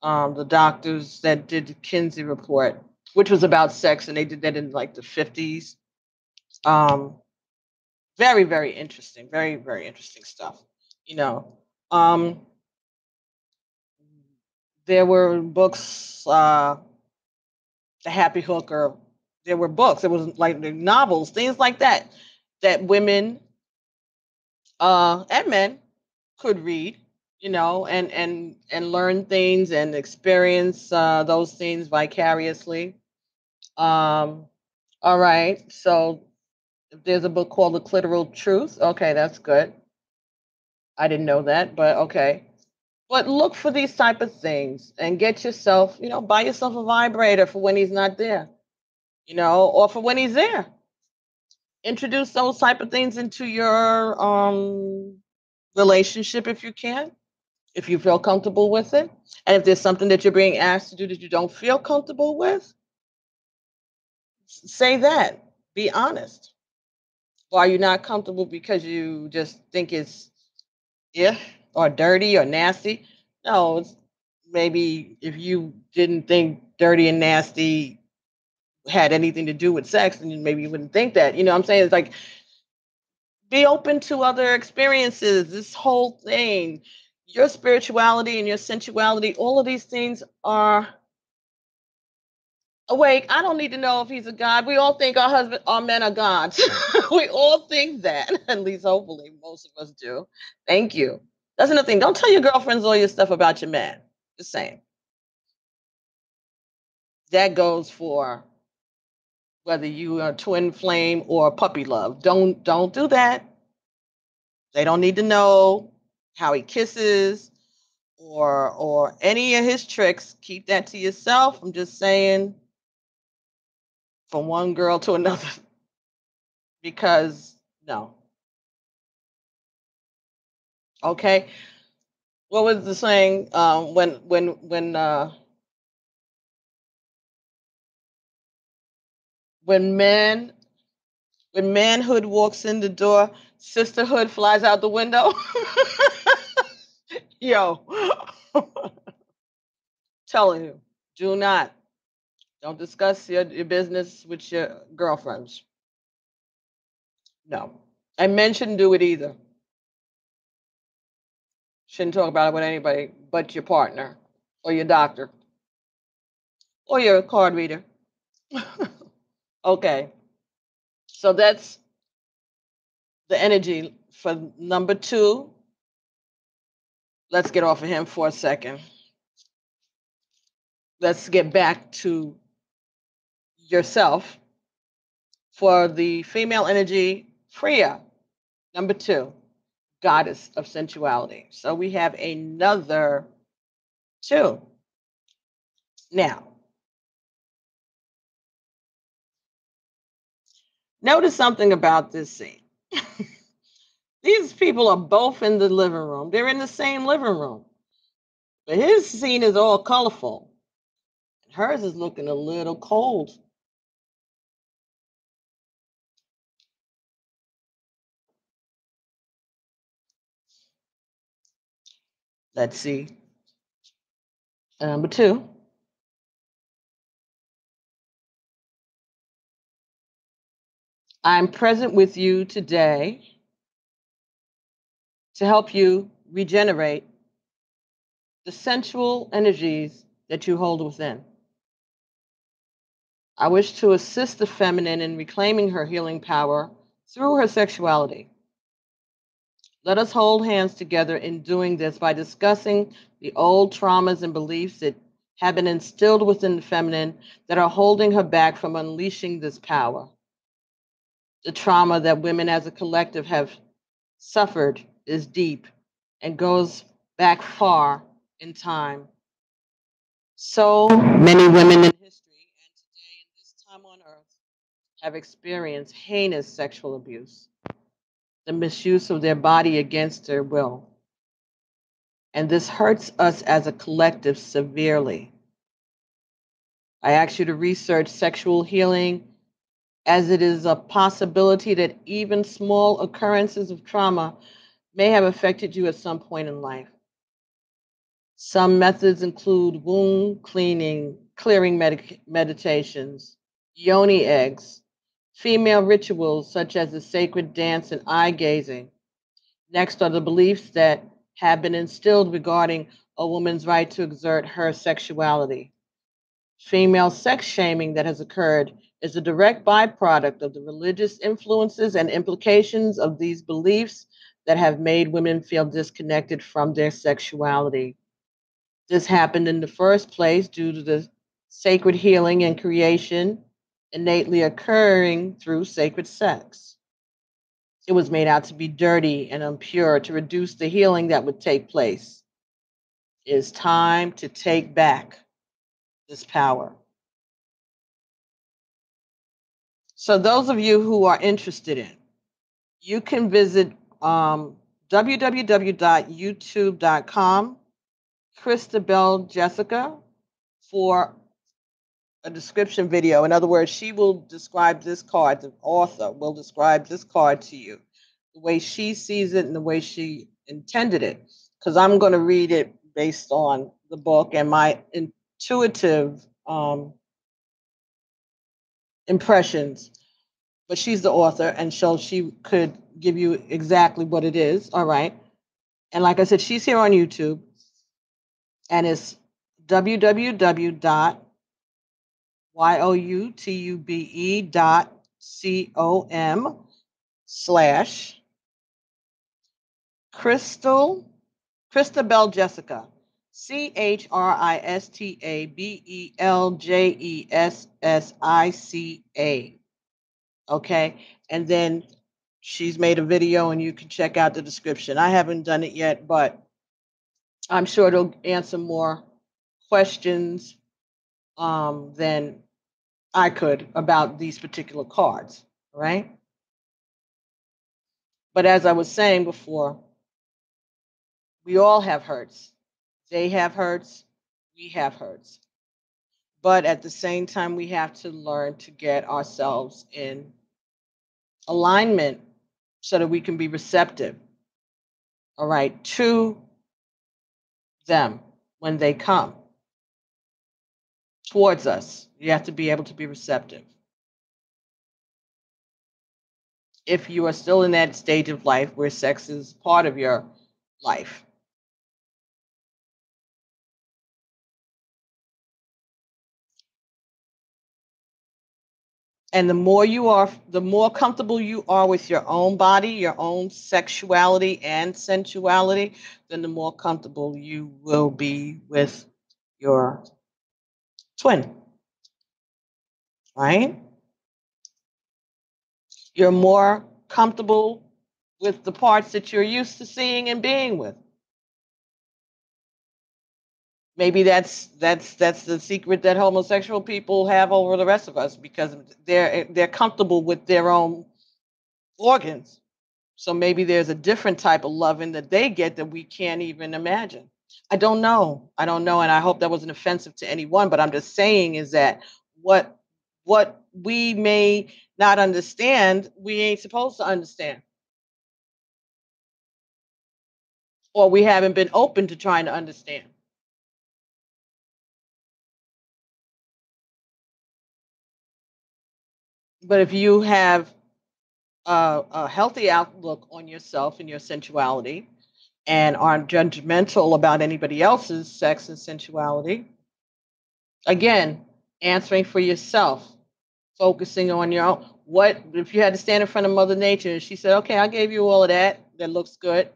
the doctors that did the Kinsey Report, which was about sex, and they did that in like the 50s. Um, very, very interesting. Very, very interesting stuff. You know, um, there were books, The Happy Hooker. There were books. It was like the novels, things like that, that women and men could read, and learn things and experience those things vicariously. Um, all right, so if there's a book called The Clitoral Truth, okay, that's good. I didn't know that, but okay. But look for these type of things and get yourself, buy yourself a vibrator for when he's not there, or for when he's there. Introduce those type of things into your relationship if you can, if you feel comfortable with it. And if there's something that you're being asked to do that you don't feel comfortable with, say that. Be honest. Or are you not comfortable because you just think it's yeah or dirty or nasty? No, it's maybe if you didn't think dirty and nasty had anything to do with sex, then maybe you wouldn't think that. You know what I'm saying? It's like be open to other experiences. This whole thing, your spirituality and your sensuality, all of these things are awake. I don't need to know if he's a god. We all think our men are gods. We all think that. At least hopefully most of us do. Thank you. That's another thing. Don't tell your girlfriends all your stuff about your man. Just saying. That goes for whether you are twin flame or puppy love. Don't do that. They don't need to know how he kisses or any of his tricks. Keep that to yourself. I'm just saying from one girl to another because no. Okay. What was the saying? When man when manhood walks in the door, sisterhood flies out the window. Yo, telling you, do not. Don't discuss your business with your girlfriends. No. And men shouldn't do it either. Shouldn't talk about it with anybody but your partner or your doctor or your card reader. Okay. So that's the energy for number two. Let's get off of him for a second. Let's get back to yourself. For the female energy, Freya, number two, goddess of sensuality. So we have another two. Now, notice something about this scene. These people are both in the living room. They're in the same living room. But his scene is all colorful. Hers is looking a little cold. Let's see. Number two. I'm present with you today to help you regenerate the sensual energies that you hold within. I wish to assist the feminine in reclaiming her healing power through her sexuality. Let us hold hands together in doing this by discussing the old traumas and beliefs that have been instilled within the feminine that are holding her back from unleashing this power. The trauma that women as a collective have suffered is deep and goes back far in time. So many women in history and today in this time on earth have experienced heinous sexual abuse. the misuse of their body against their will. And this hurts us as a collective severely. I ask you to research sexual healing, as it is a possibility that even small occurrences of trauma may have affected you at some point in life. Some methods include wound clearing meditations, yoni eggs, female rituals such as the sacred dance and eye gazing. Next are the beliefs that have been instilled regarding a woman's right to exert her sexuality. Female sex shaming that has occurred is a direct byproduct of the religious influences and implications of these beliefs that have made women feel disconnected from their sexuality. This happened in the first place due to the sacred healing and creation innately occurring through sacred sex. It was made out to be dirty and impure to reduce the healing that would take place. It is time to take back this power. So those of you who are interested in, you can visit www.youtube.com, Christabel Jessica, for a description video. In other words, she will describe this card, the author will describe this card to you, the way she sees it and the way she intended it. Because I'm going to read it based on the book and my intuitive impressions. But she's the author, and so she could give you exactly what it is. All right. And like I said, she's here on YouTube, and it's www.youtube.com/Christabel Jessica. CHRISTABELJESSICA. Okay. And then she's made a video and you can check out the description. I haven't done it yet, but I'm sure it'll answer more questions than I could about these particular cards, right? But as I was saying before, we all have hurts. They have hurts, we have hurts. But at the same time, we have to learn to get ourselves in alignment so that we can be receptive, all right, to them when they come towards us. You have to be able to be receptive. If you are still in that stage of life where sex is part of your life. And the more comfortable you are with your own body, your own sexuality and sensuality, then the more comfortable you will be with your twin, right? You're more comfortable with the parts that you're used to seeing and being with. Maybe that's the secret that homosexual people have over the rest of us, because they're comfortable with their own organs. So maybe there's a different type of loving that they get that we can't even imagine. I don't know. I don't know, and I hope that wasn't offensive to anyone. But I'm just saying is that what we may not understand, we ain't supposed to understand, or we haven't been open to trying to understand. But if you have a healthy outlook on yourself and your sensuality, and aren't judgmental about anybody else's sex and sensuality, again, answering for yourself, focusing on your own. What if you had to stand in front of Mother Nature and she said, "Okay, I gave you all of that. That looks good.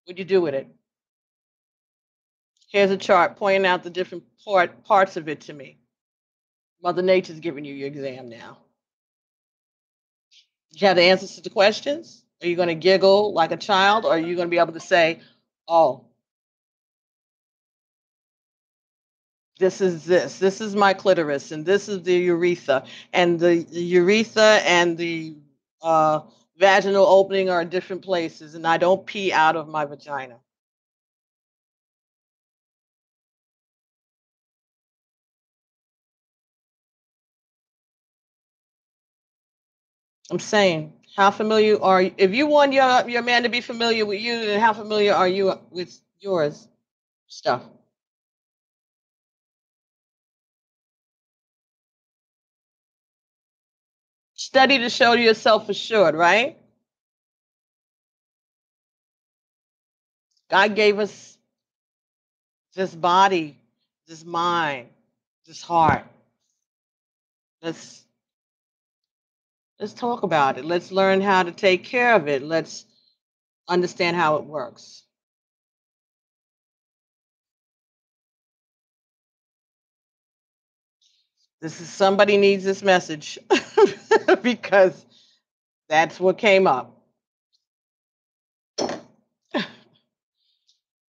What'd you do with it? Here's a chart pointing out the different parts of it to me." Mother Nature's giving you your exam now. You have the answers to the questions? Are you going to giggle like a child, or are you going to be able to say, "Oh, this is my clitoris, and this is the urethra, and the urethra and the vaginal opening are in different places, and I don't pee out of my vagina. I'm saying, how familiar are you? If you want your man to be familiar with you, then how familiar are you with yours stuff? Study to show yourself assured, right? God gave us this body, this mind, this heart. Let's let's talk about it. Let's learn how to take care of it. Let's understand how it works. This is somebody needs this message because that's what came up.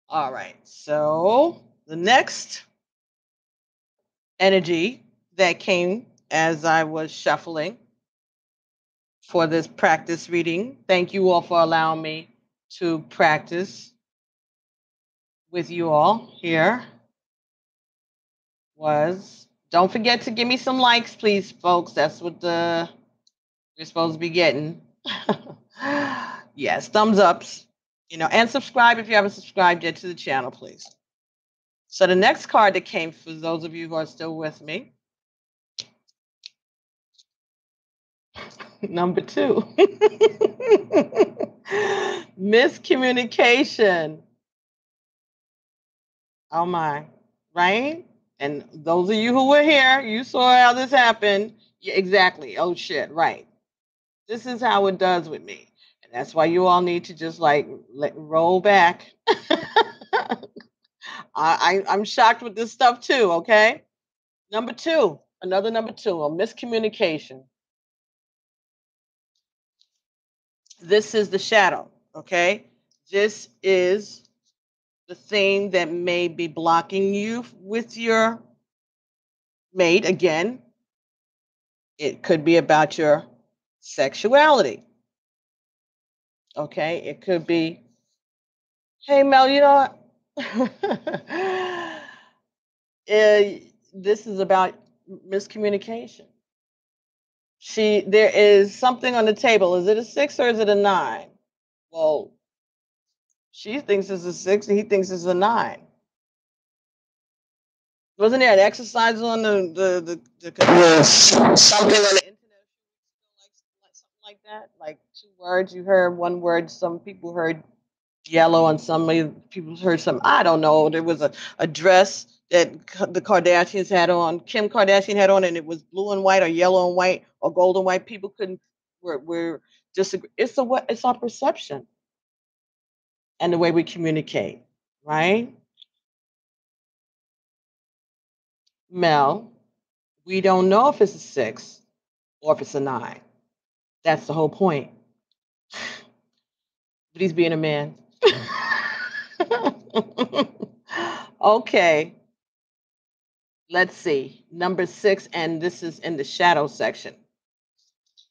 All right. So the next energy that came as I was shuffling for this practice reading. Thank you all for allowing me to practice with you all here. Was don't forget to give me some likes, please, folks. That's what you're supposed to be getting. Yes, thumbs ups, and subscribe if you haven't subscribed yet to the channel, please. So the next card that came for those of you who are still with me, number 2. Miscommunication. Oh my, right? And those of you who were here, you saw how this happened. Yeah, exactly. Oh shit, right. This is how it does with me. And that's why you all need to just like roll back. I'm shocked with this stuff too, okay? Number 2, another number 2, a miscommunication. This is the shadow, okay? This is the thing that may be blocking you with your mate. Again, it could be about your sexuality, okay? It could be, hey, Mel, this is about miscommunication. There is something on the table. Is it a 6 or is it a 9? Well, she thinks it's a 6 and he thinks it's a 9. Wasn't there an exercise on something on the internet like something like that? Like 2 words you heard, 1 word. Some people heard yellow, and some people heard some. I don't know. There was a dress that the Kardashians had on. Kim Kardashian had on, and it was blue and white, or yellow and white, or gold and white. People couldn't. We're disagree. It's our perception and the way we communicate, right? Mel, we don't know if it's a 6 or if it's a 9. That's the whole point. But he's being a man. Okay. Let's see. Number 6, and this is in the shadow section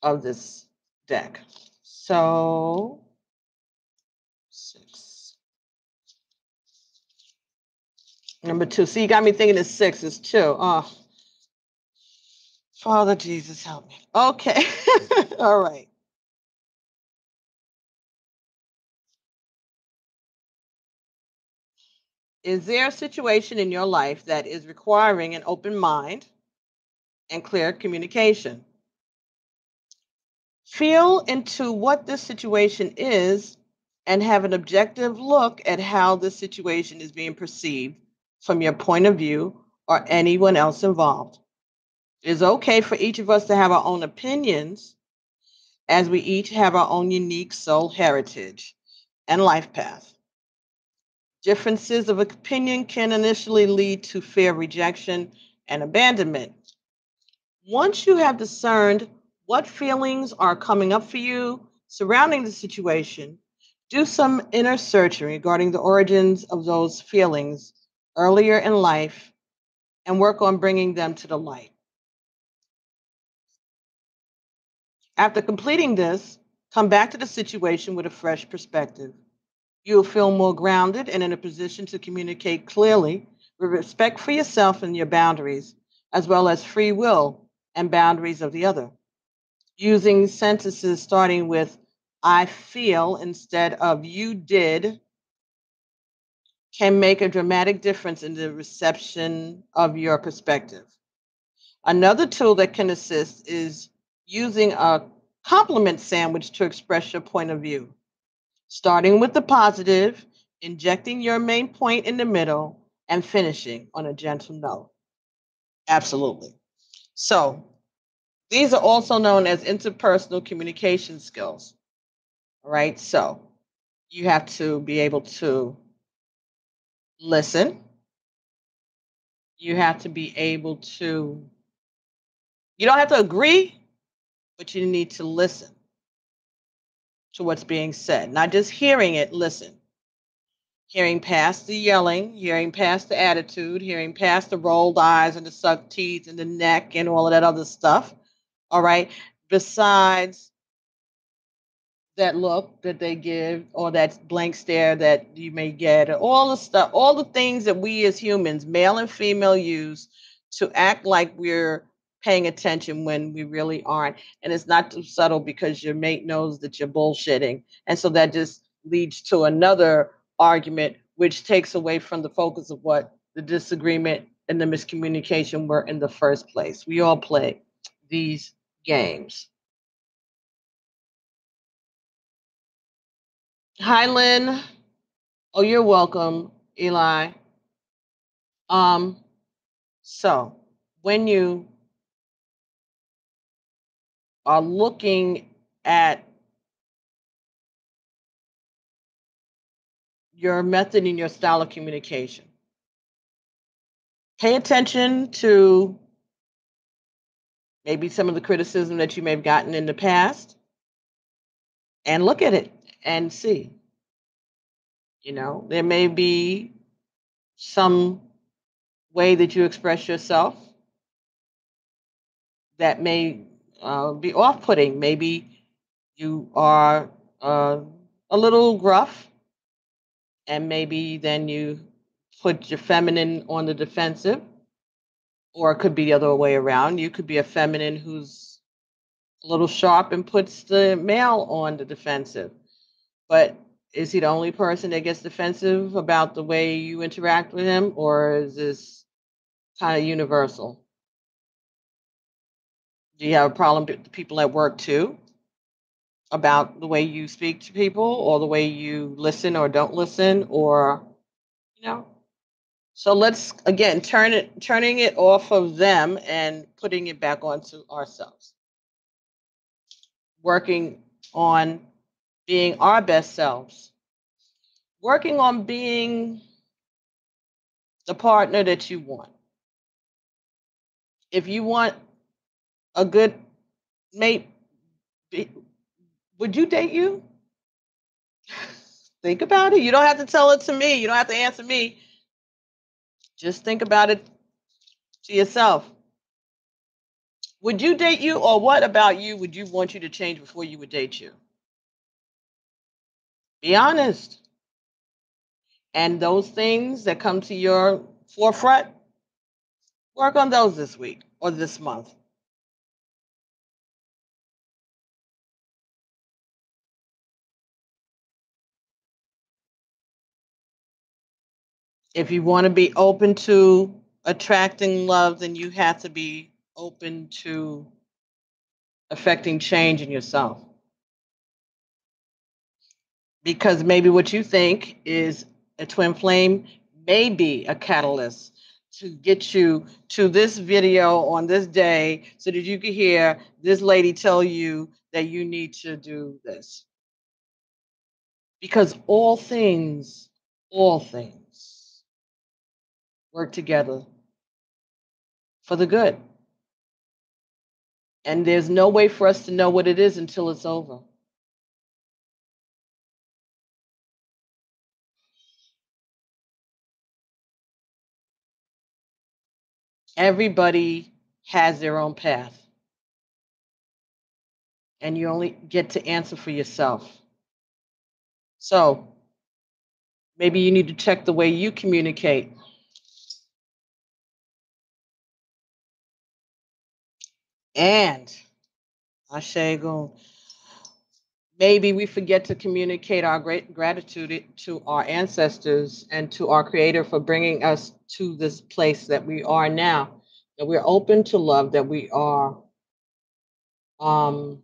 of this deck. So 6. Number 2. See, you got me thinking it's 6. It's 2. Oh, Father Jesus, help me. Okay. All right. Is there a situation in your life that is requiring an open mind and clear communication? Feel into what this situation is and have an objective look at how this situation is being perceived from your point of view or anyone else involved. It is okay for each of us to have our own opinions, as we each have our own unique soul heritage and life path. Differences of opinion can initially lead to fear, rejection, and abandonment. Once you have discerned what feelings are coming up for you surrounding the situation, do some inner searching regarding the origins of those feelings earlier in life and work on bringing them to the light. After completing this, Come back to the situation with a fresh perspective. You'll feel more grounded and in a position to communicate clearly with respect for yourself and your boundaries, as well as free will and boundaries of the other. Using sentences starting with I feel instead of you did can make a dramatic difference in the reception of your perspective. Another tool that can assist is using a compliment sandwich to express your point of view, starting with the positive, injecting your main point in the middle, and finishing on a gentle note. Absolutely. So, these are also known as interpersonal communication skills. All right. So, you have to be able to listen. You have to be able to, you don't have to agree, but you need to listen to what's being said, not just hearing it, listen. Hearing past the yelling, hearing past the attitude, hearing past the rolled eyes and the sucked teeth and the neck and all of that other stuff. All right. Besides that look that they give or that blank stare that you may get, or all the stuff, all the things that we as humans, male and female, use to act like we're paying attention when we really aren't. And it's not too subtle because your mate knows that you're bullshitting. And so that just leads to another argument, which takes away from the focus of what the disagreement and the miscommunication were in the first place. We all play these games. Hi, Lynn. Oh, you're welcome, Eli. Um, so when you are looking at your method and your style of communication, pay attention to maybe some of the criticism that you may have gotten in the past and look at it and see. There may be some way that you express yourself that may be off putting. Maybe you are a little gruff, and maybe then you put your feminine on the defensive, or it could be the other way around. You could be a feminine who's a little sharp and puts the male on the defensive. But is he the only person that gets defensive about the way you interact with him, or is this kind of universal? Do you have a problem with people at work too about the way you speak to people, or the way you listen or don't listen, or you know? So let's again turning it off of them and putting it back onto ourselves. Working on being our best selves. Working on being the partner that you want. If you want a good mate, would you date you? Think about it. You don't have to tell it to me. You don't have to answer me. Just think about it to yourself. Would you date you, or what about you would you want you to change before you would date you? Be honest. And those things that come to your forefront, work on those this week or this month. If you want to be open to attracting love, then you have to be open to affecting change in yourself. Because maybe what you think is a twin flame may be a catalyst to get you to this video on this day so that you can hear this lady tell you that you need to do this. Because all things work together for the good. And there's no way for us to know what it is until it's over. Everybody has their own path. and you only get to answer for yourself. So maybe you need to check the way you communicate. And Ashegun, maybe we forget to communicate our great gratitude to our ancestors and to our Creator for bringing us to this place that we are now, that we're open to love, that we are um,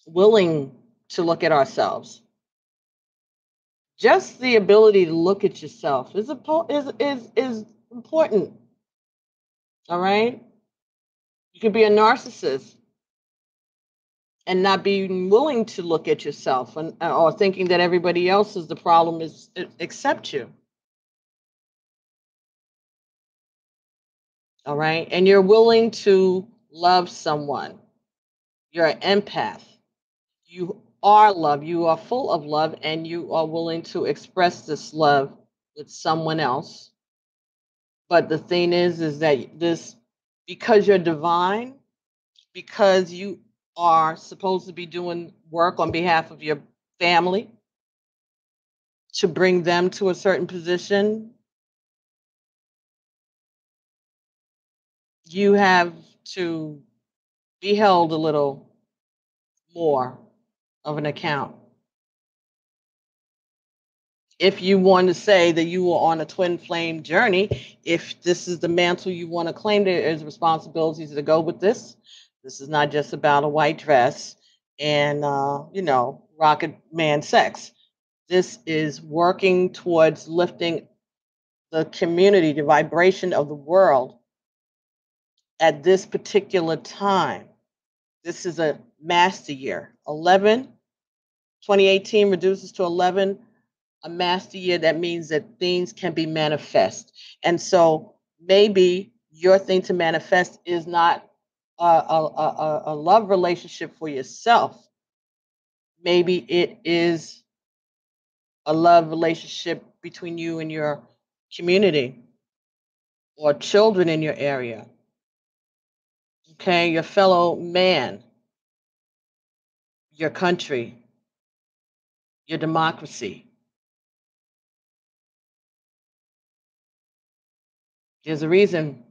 willing to look at ourselves. Just the ability to look at yourself is important. All right, you could be a narcissist and not being willing to look at yourself, and or thinking that everybody else is the problem is except you. All right, and you're willing to love someone. You're an empath. You are love. You are full of love, and you are willing to express this love with someone else. But the thing is that this, because you're divine, because you are supposed to be doing work on behalf of your family to bring them to a certain position, you have to be held a little more of an account. If you want to say that you were on a twin flame journey, if this is the mantle you want to claim, there is responsibilities to go with this. This is not just about a white dress and rocket man sex. This is working towards lifting the community, the vibration of the world at this particular time. This is a master year. 2018 reduces to 11, a master year. That means that things can be manifest. And so maybe your thing to manifest is not a love relationship for yourself. Maybe it is a love relationship between you and your community or children in your area. Okay, your fellow man, your country, your democracy. There's a reason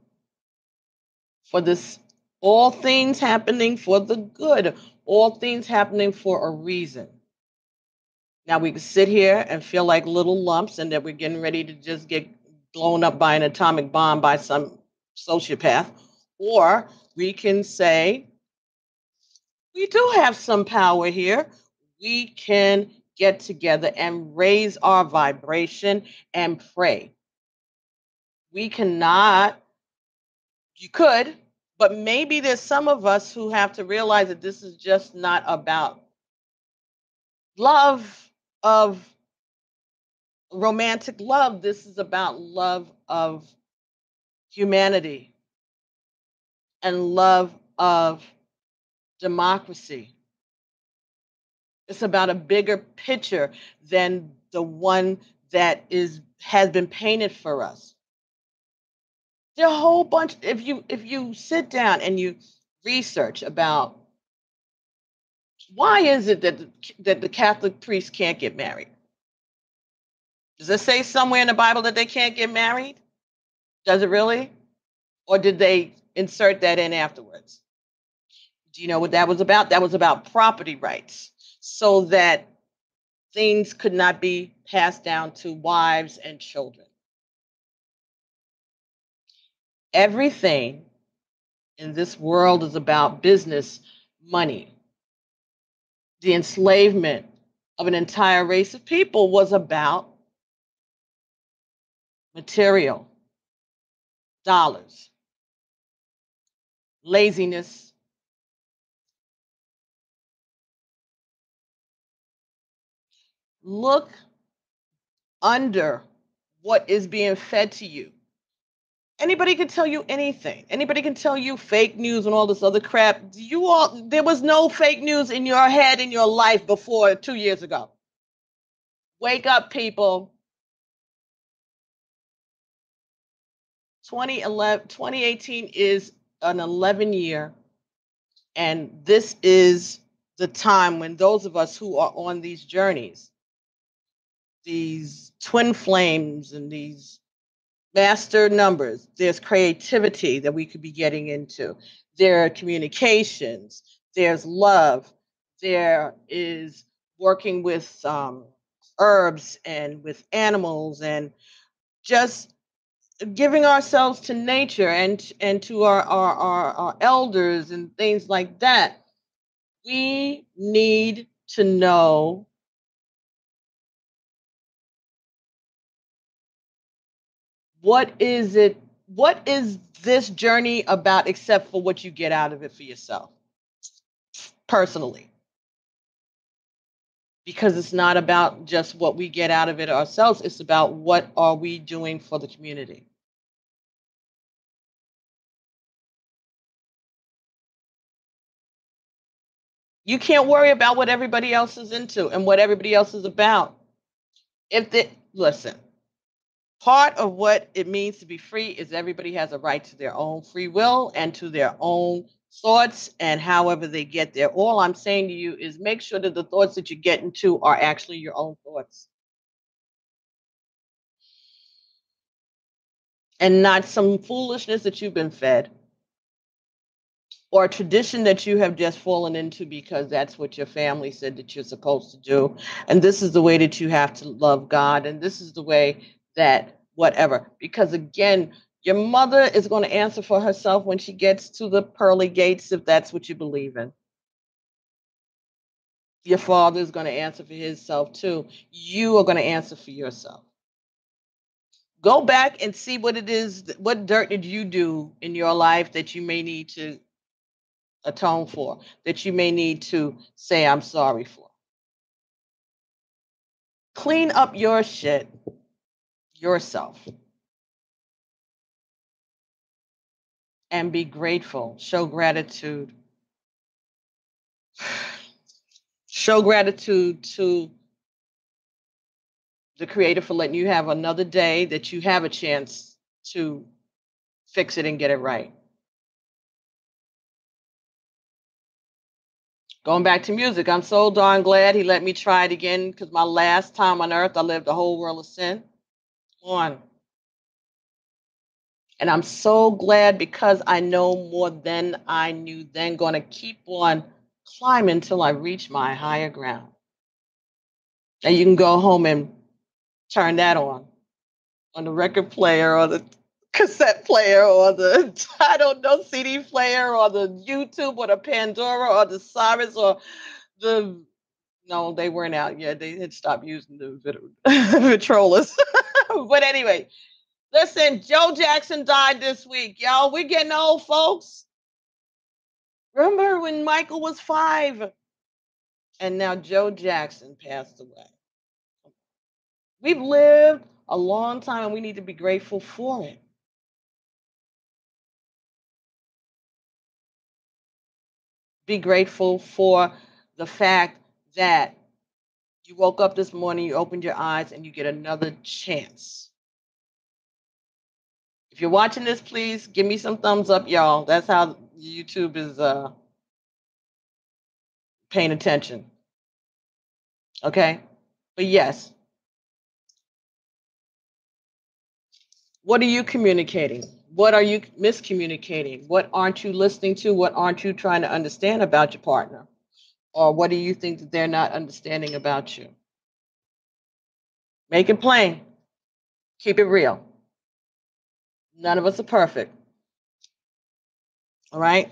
for this, all things happening for the good, all things happening for a reason. Now we can sit here and feel like little lumps and that we're getting ready to just get blown up by an atomic bomb by some sociopath, or we can say, we do have some power here. We can get together and raise our vibration and pray. We cannot, you could, but maybe there's some of us who have to realize that this is just not about love of romantic love. This is about love of humanity and love of democracy. It's about a bigger picture than the one that has been painted for us. There are a whole bunch. If you sit down and you research about why is it that the Catholic priests can't get married? Does it say somewhere in the Bible that they can't get married? Does it really? Or did they insert that in afterwards? Do you know what that was about? That was about property rights, so that things could not be passed down to wives and children. Everything in this world is about business, money. The enslavement of an entire race of people was about material, dollars, laziness. Look under what is being fed to you. Anybody can tell you anything. Anybody can tell you fake news and all this other crap. There was no fake news in your head in your life before 2 years ago. Wake up, people. 2018 is an 11 year, And this is the time when those of us who are on these journeys, these twin flames and these master numbers, there's creativity that we could be getting into. There are communications, there's love, there is working with herbs and with animals, and just giving ourselves to nature and to our elders and things like that. We need to know what is this journey about, except for what you get out of it for yourself personally, because it's not about just what we get out of it ourselves, it's about what are we doing for the community. You can't worry about what everybody else is into and what everybody else is about. If the listen, part of what it means to be free is everybody has a right to their own free will and to their own thoughts and however they get there. All I'm saying to you is make sure that the thoughts that you get into are actually your own thoughts and not some foolishness that you've been fed or a tradition that you have just fallen into because that's what your family said that you're supposed to do. And this is the way that you have to love God. And this is the way that whatever. Because again, your mother is going to answer for herself when she gets to the pearly gates, if that's what you believe in. Your father is going to answer for himself too. You are going to answer for yourself. Go back and see what it is, what dirt did you do in your life that you may need to atone for, that you may need to say, I'm sorry for. Clean up your shit yourself and be grateful. Show gratitude. Show gratitude to the Creator for letting you have another day that you have a chance to fix it and get it right. Going back to music, I'm so darn glad he let me try it again because my last time on earth, I lived a whole world of sin. On. And I'm so glad because I know more than I knew then, going to keep on climbing until I reach my higher ground. And you can go home and turn that on the record player or the cassette player or the, I don't know, CD player or the YouTube or the Pandora or the Cyrus or the, no, they weren't out yet. They had stopped using the Vitrolas. But anyway, listen, Joe Jackson died this week, y'all. We're getting old, folks. Remember when Michael was 5? And now Joe Jackson passed away. We've lived a long time and we need to be grateful for it. Be grateful for the fact that you woke up this morning, you opened your eyes, and you get another chance. If you're watching this, please give me some thumbs up, y'all. That's how YouTube is paying attention. Okay? But yes, what are you communicating? What are you miscommunicating? What aren't you listening to? What aren't you trying to understand about your partner? Or what do you think that they're not understanding about you? Make it plain. Keep it real. None of us are perfect. All right?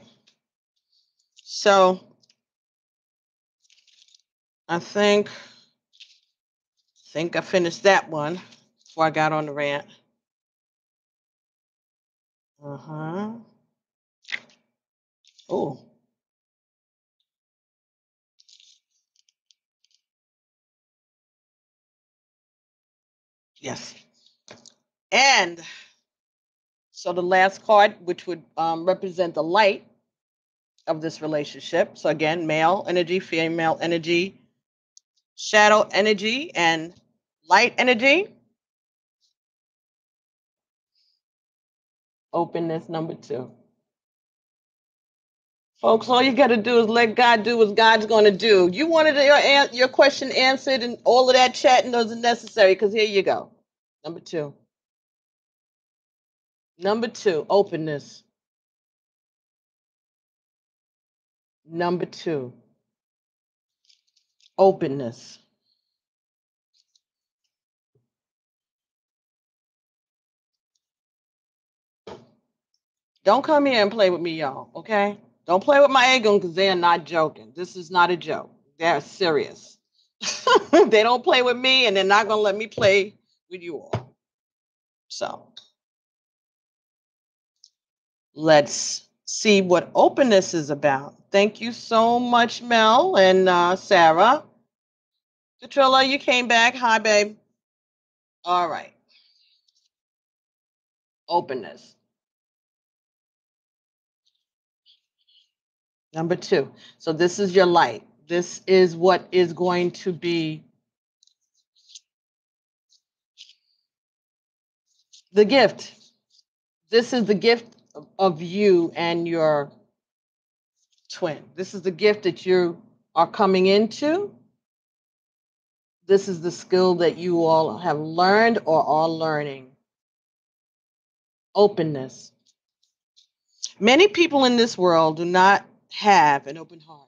So I think I finished that one before I got on the rant. Uh-huh. Oh. Yes. And so the last card, which would represent the light of this relationship. So again, male energy, female energy, shadow energy, and light energy. Openness number 2. Folks, all you got to do is let God do what God's going to do. You wanted your question answered, and all of that chatting wasn't necessary, because here you go. Number two. Number two, openness. Number two, openness. Don't come here and play with me, y'all, okay? Don't play with my ego, because they are not joking. This is not a joke. They're serious. They don't play with me, and they're not going to let me play with you all. So let's see what openness is about. Thank you so much, Mel and Sarah. Katrilla, you came back. Hi, babe. All right. Openness. Number two. So this is your light. This is what is going to be the gift. This is the gift of you and your twin. This is the gift that you are coming into. This is the skill that you all have learned or are learning. Openness. Many people in this world do not have an open heart.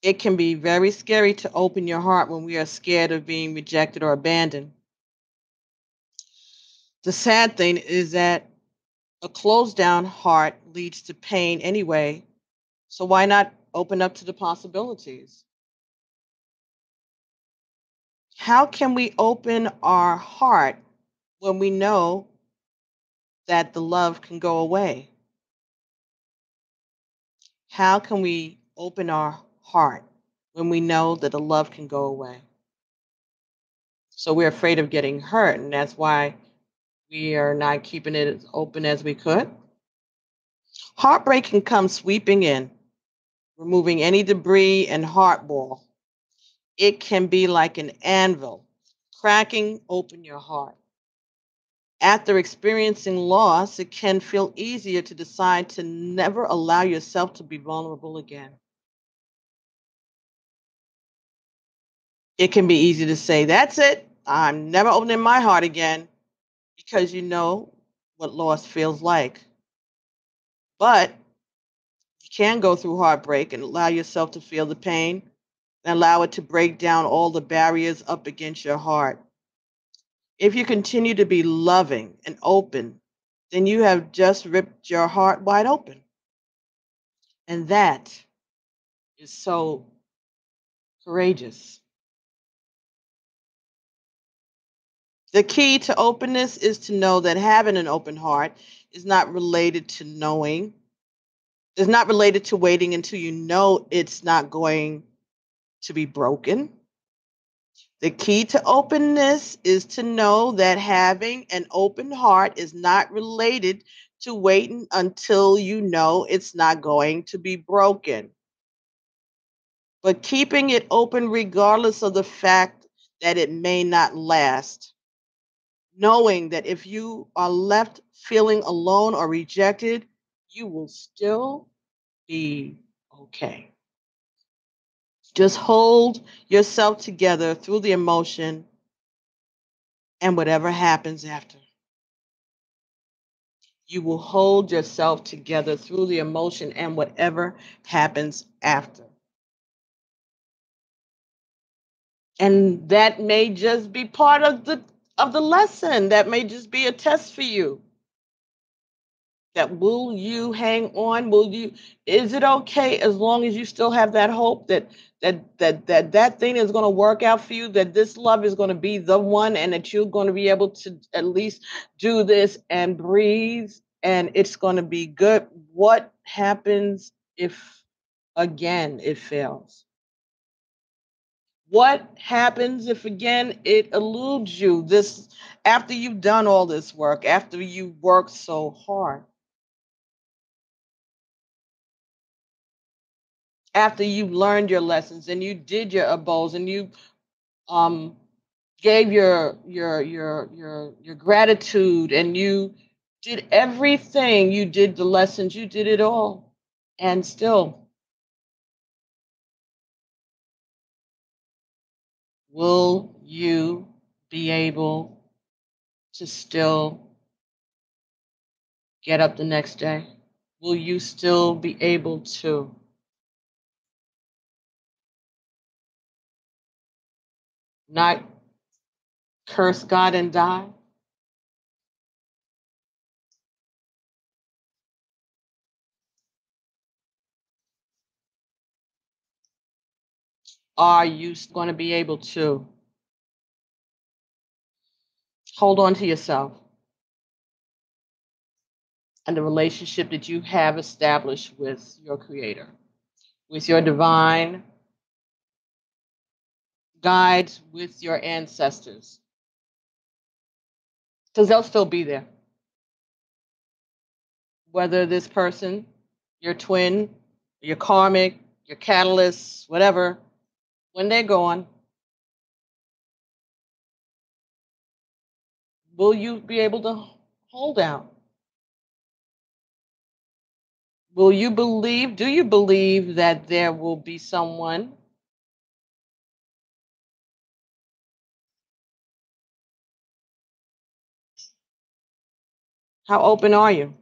It can be very scary to open your heart when we are scared of being rejected or abandoned. The sad thing is that a closed down heart leads to pain anyway, so why not open up to the possibilities? How can we open our heart when we know that the love can go away? How can we open our heart when we know that the love can go away? So we're afraid of getting hurt, and that's why we are not keeping it as open as we could. Heartbreak can come sweeping in, removing any debris and heartball. It can be like an anvil, cracking open your heart. After experiencing loss, it can feel easier to decide to never allow yourself to be vulnerable again. It can be easy to say, that's it, I'm never opening my heart again, because you know what loss feels like. But you can go through heartbreak and allow yourself to feel the pain and allow it to break down all the barriers up against your heart. If you continue to be loving and open, then you have just ripped your heart wide open. And that is so courageous. The key to openness is to know that having an open heart is not related to knowing, is not related to waiting until you know it's not going to be broken. The key to openness is to know that having an open heart is not related to waiting until you know it's not going to be broken, but keeping it open regardless of the fact that it may not last. Knowing that if you are left feeling alone or rejected, you will still be okay. Just hold yourself together through the emotion and whatever happens after. You will hold yourself together through the emotion and whatever happens after. And that may just be part of the lesson. That may just be a test for you. That will you hang on? Will you, is it okay as long as you still have that hope that thing is going to work out for you, that this love is going to be the one, and that you're going to be able to at least do this and breathe, and it's going to be good? What happens if again it fails? What happens if again it eludes you? This, after you've done all this work, after you worked so hard, after you learned your lessons and you did your abos and you um, gave your gratitude and you did everything, you did the lessons, you did it all. And still, will you be able to still get up the next day? Will you still be able to not curse God and die? Are you going to be able to hold on to yourself and the relationship that you have established with your Creator, with your divine guides, with your ancestors? Because they'll still be there. Whether this person, your twin, your karmic, your catalyst, whatever, when they're gone, will you be able to hold out? Will you believe, do you believe that there will be someone how open are you?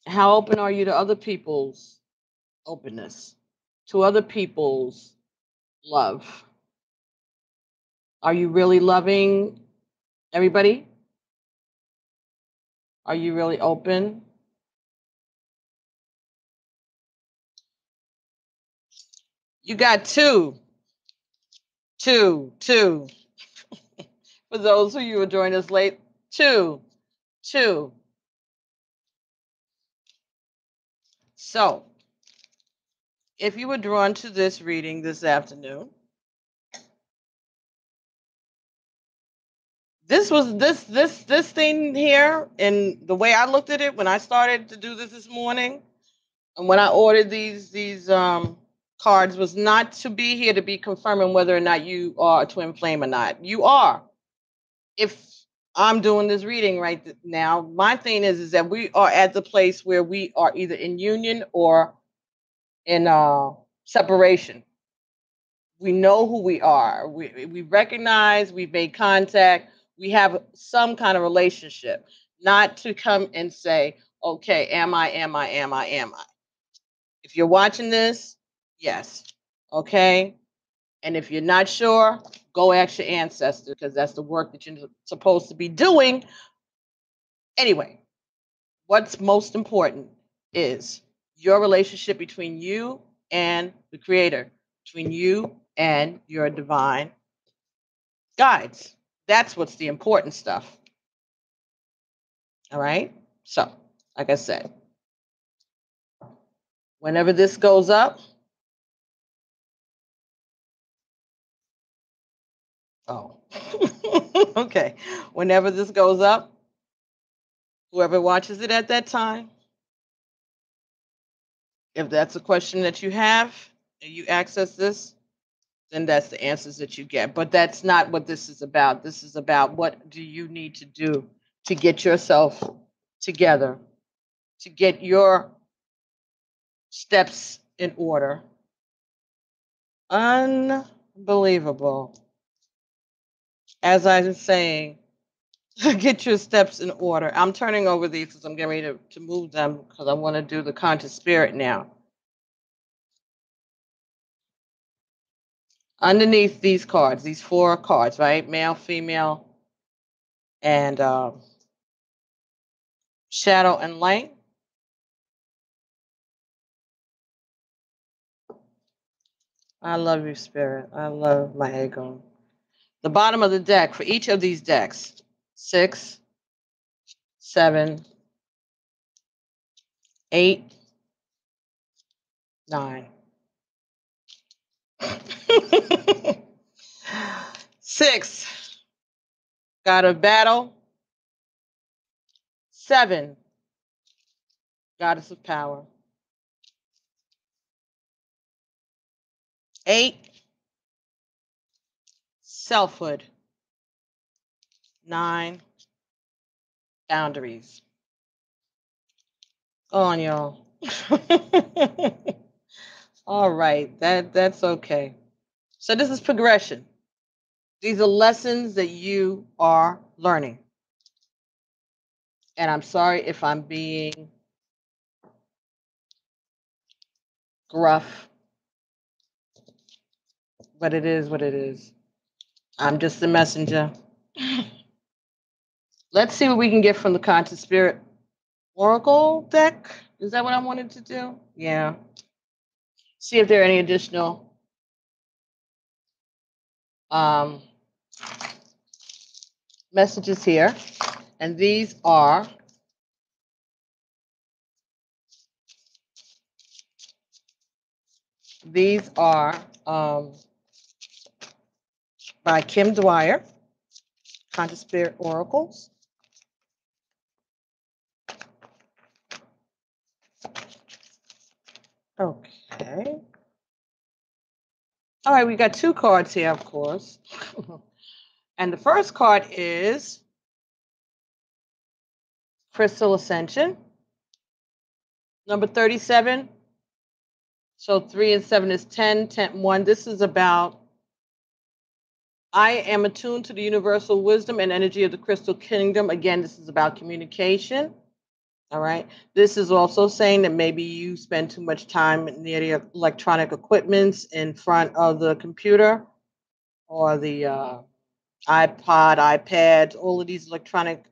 How open are you to other people's openness, to other people's love? Are you really loving everybody? Are you really open? You got two. For those of you who joined us late, two. So, if you were drawn to this reading this afternoon, this thing here, and the way I looked at it when I started to do this morning, and when I ordered these cards, was not to be here to be confirming whether or not you are a twin flame or not. You are. If I'm doing this reading right now, my thing is that we are at the place where we are either in union or in separation. We know who we are. We recognize, we've made contact, we have some kind of relationship. Not to come and say, okay, am I? If you're watching this, yes. Okay. And if you're not sure, go ask your ancestor, because that's the work that you're supposed to be doing. Anyway, what's most important is your relationship between you and the Creator, between you and your divine guides. That's what's the important stuff. All right. So, like I said, whenever this goes up, oh, okay. Whenever this goes up, whoever watches it at that time, if that's a question that you have and you access this, then that's the answers that you get. But that's not what this is about. This is about what do you need to do to get yourself together, to get your steps in order. Unbelievable. As I was saying, get your steps in order. I'm turning over these because I'm getting ready to move them because I want to do the conscious spirit now. Underneath these cards, these 4 cards, right? Male, female, and shadow and light. I love you, Spirit. I love my ego. The bottom of the deck for each of these decks 6, 7, 8, 9. 6, God of battle. 7, goddess of power. 8, selfhood. 9, boundaries. on, y'all. All right, that's okay. So this is progression. These are lessons that you are learning. And I'm sorry if I'm being gruff, but it is what it is. I'm just the messenger. Let's see what we can get from the Conscious Spirit Oracle deck. Is that what I wanted to do? Yeah. See if there are any additional um, messages here. And these are um, by Kim Dwyer, Conscious Spirit Oracles. Okay. All right, we got two cards here, of course. And the first card is Crystal Ascension, number 37. So 3 and 7 is 10, 10, 1. This is about I am attuned to the universal wisdom and energy of the crystal kingdom. Again, this is about communication. All right. This is also saying that maybe you spend too much time near the electronic equipments in front of the computer or the iPod, iPads, all of these electronic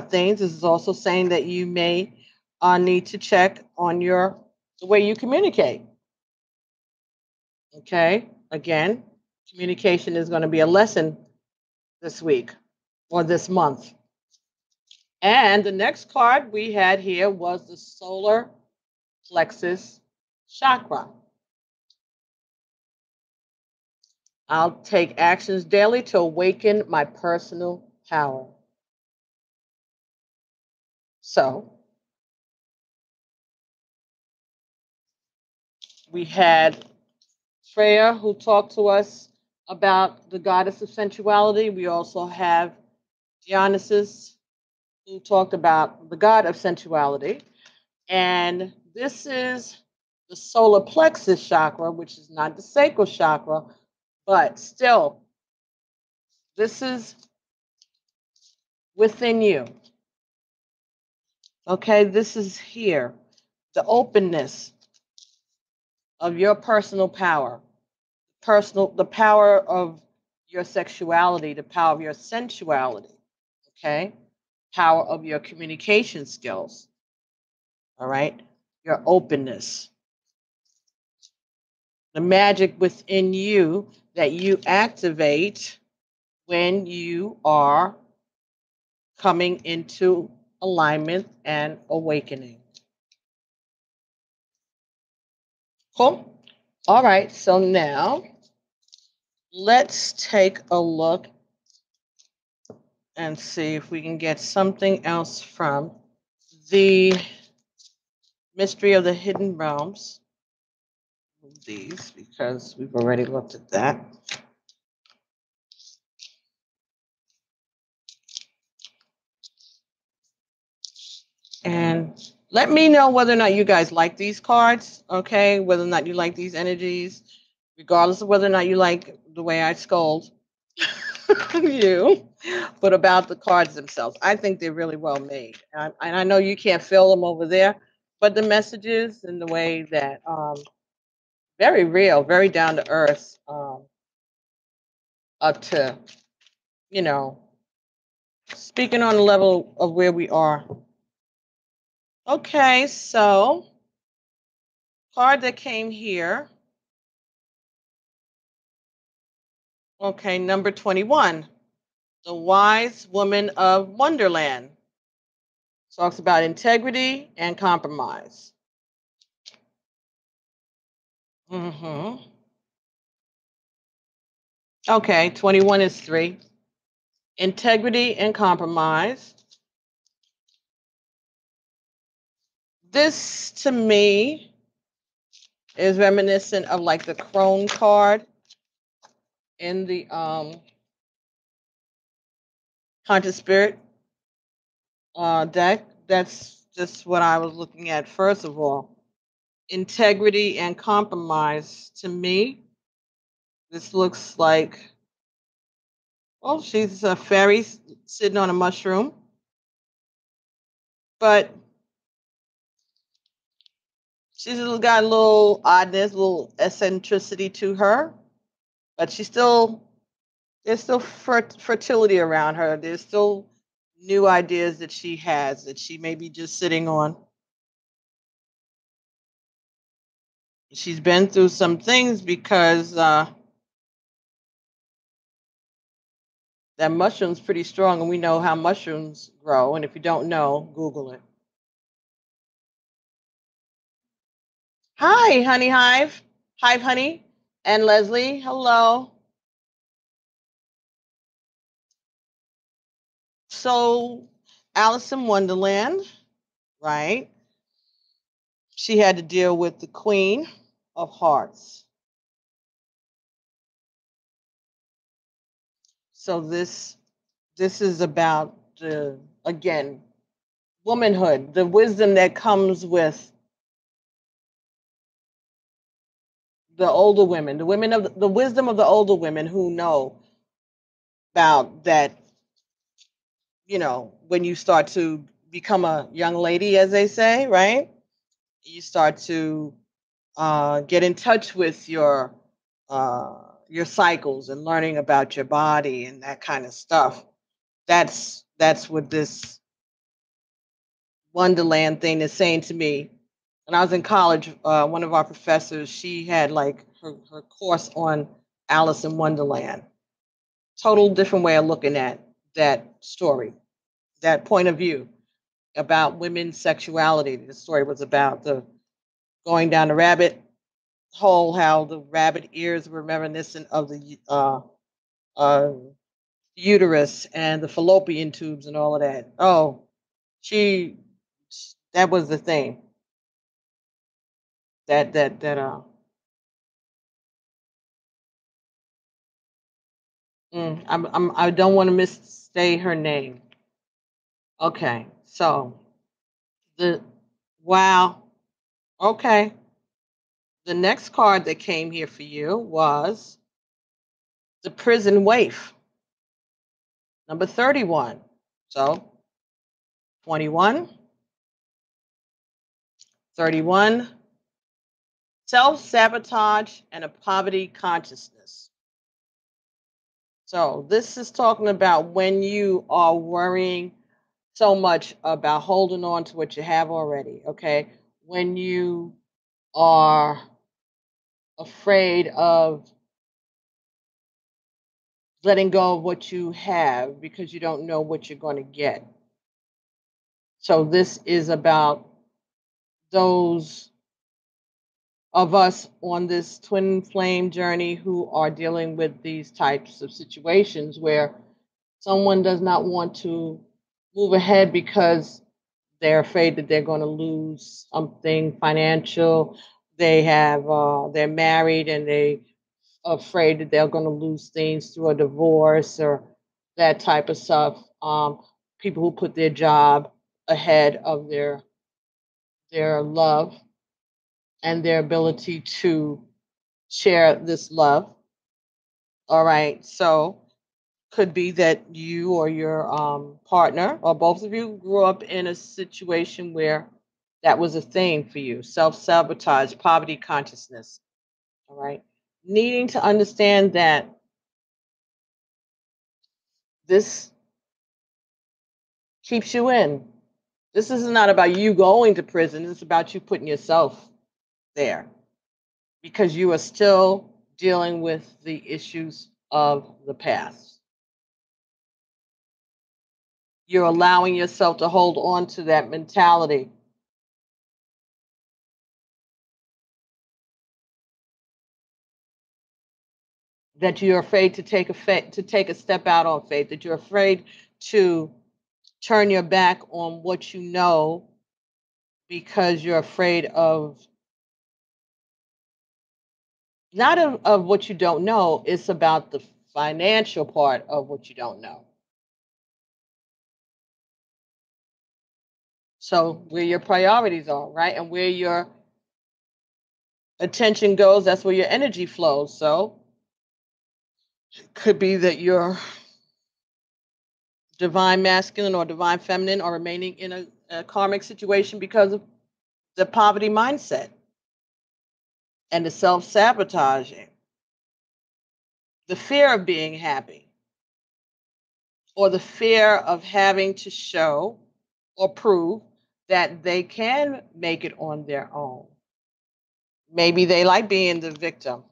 things. This is also saying that you may need to check on the way you communicate. Okay. Again, communication is going to be a lesson this week or this month. And the next card we had here was the solar plexus chakra. I'll take actions daily to awaken my personal power. So we had Freya, who talked to us about the goddess of sensuality. We also have Dionysus, who talked about the god of sensuality. And this is the solar plexus chakra, which is not the sacral chakra, but still, this is within you. Okay, this is here, the openness of your personal power, the power of your sexuality, the power of your sensuality, okay? Power of your communication skills, all right? Your openness. The magic within you that you activate when you are coming into alignment and awakening. Cool? All right, so now let's take a look and see if we can get something else from the Mystery of the Hidden Realms. These, because we've already looked at that. And let me know whether or not you guys like these cards, okay? Whether or not you like these energies, regardless of whether or not you like the way I scold you, but about the cards themselves. I think they're really well made. And I know you can't feel them over there, but the messages and the way that, very real, very down to earth, up to, you know, speaking on the level of where we are. Okay, so card that came here. Okay, number 21, the wise woman of Wonderland. Talks about integrity and compromise. Okay, 21 is 3. Integrity and compromise. This to me is reminiscent of like the crone card in the Conscious Spirit deck. That's just what I was looking at first of all. Integrity and compromise. To me, this looks like, well, she's a fairy sitting on a mushroom, but she's got a little oddness, a little eccentricity to her, but there's still fertility around her. There's still new ideas that she has that she may be just sitting on. She's been through some things because that mushroom's pretty strong, and we know how mushrooms grow. And if you don't know, Google it. Hi, Honey Hive. Hive Honey and Leslie. Hello. So, Alice in Wonderland, right? She had to deal with the Queen of Hearts. So this is about the, again, womanhood, the wisdom that comes with the older women, the women of the wisdom of the older women who know about that, when you start to become a young lady, as they say, right? You start to get in touch with your cycles and learning about your body and that kind of stuff. That's what this Wonderland thing is saying to me. When I was in college, one of our professors, she had like her course on Alice in Wonderland. Total different way of looking at that story, that point of view about women's sexuality. The story was about the going down the rabbit hole, how the rabbit ears were reminiscent of the uh, uterus and the fallopian tubes and all of that. Oh, she, that was the thing that I don't want to missay her name. Okay, so the wow. Okay, the next card that came here for you was the prison waif, number 31. So 21, 31, self sabotage and a poverty consciousness. So this is talking about when you are worrying so much about holding on to what you have already, okay? When you are afraid of letting go of what you have because you don't know what you're going to get. So this is about those of us on this twin flame journey who are dealing with these types of situations where someone does not want to move ahead because they're afraid that they're going to lose something financial. They're married and they are afraid that they're going to lose things through a divorce or that type of stuff. People who put their job ahead of their love and their ability to share this love. All right, so could be that you or your partner or both of you grew up in a situation where that was a thing for you. Self sabotage, poverty consciousness. All right, needing to understand that this keeps you in. This is not about you going to prison. It's about you putting yourself there because you are still dealing with the issues of the past. You're allowing yourself to hold on to that mentality. That you're afraid to take a step out on faith, that you're afraid to turn your back on what you know because you're afraid of not of what you don't know, it's about the financial part of what you don't know. So where your priorities are, right? And where your attention goes, that's where your energy flows. So it could be that your divine masculine or divine feminine are remaining in a karmic situation because of the poverty mindset and the self-sabotaging, the fear of being happy, or the fear of having to show or prove that they can make it on their own. Maybe they like being the victim.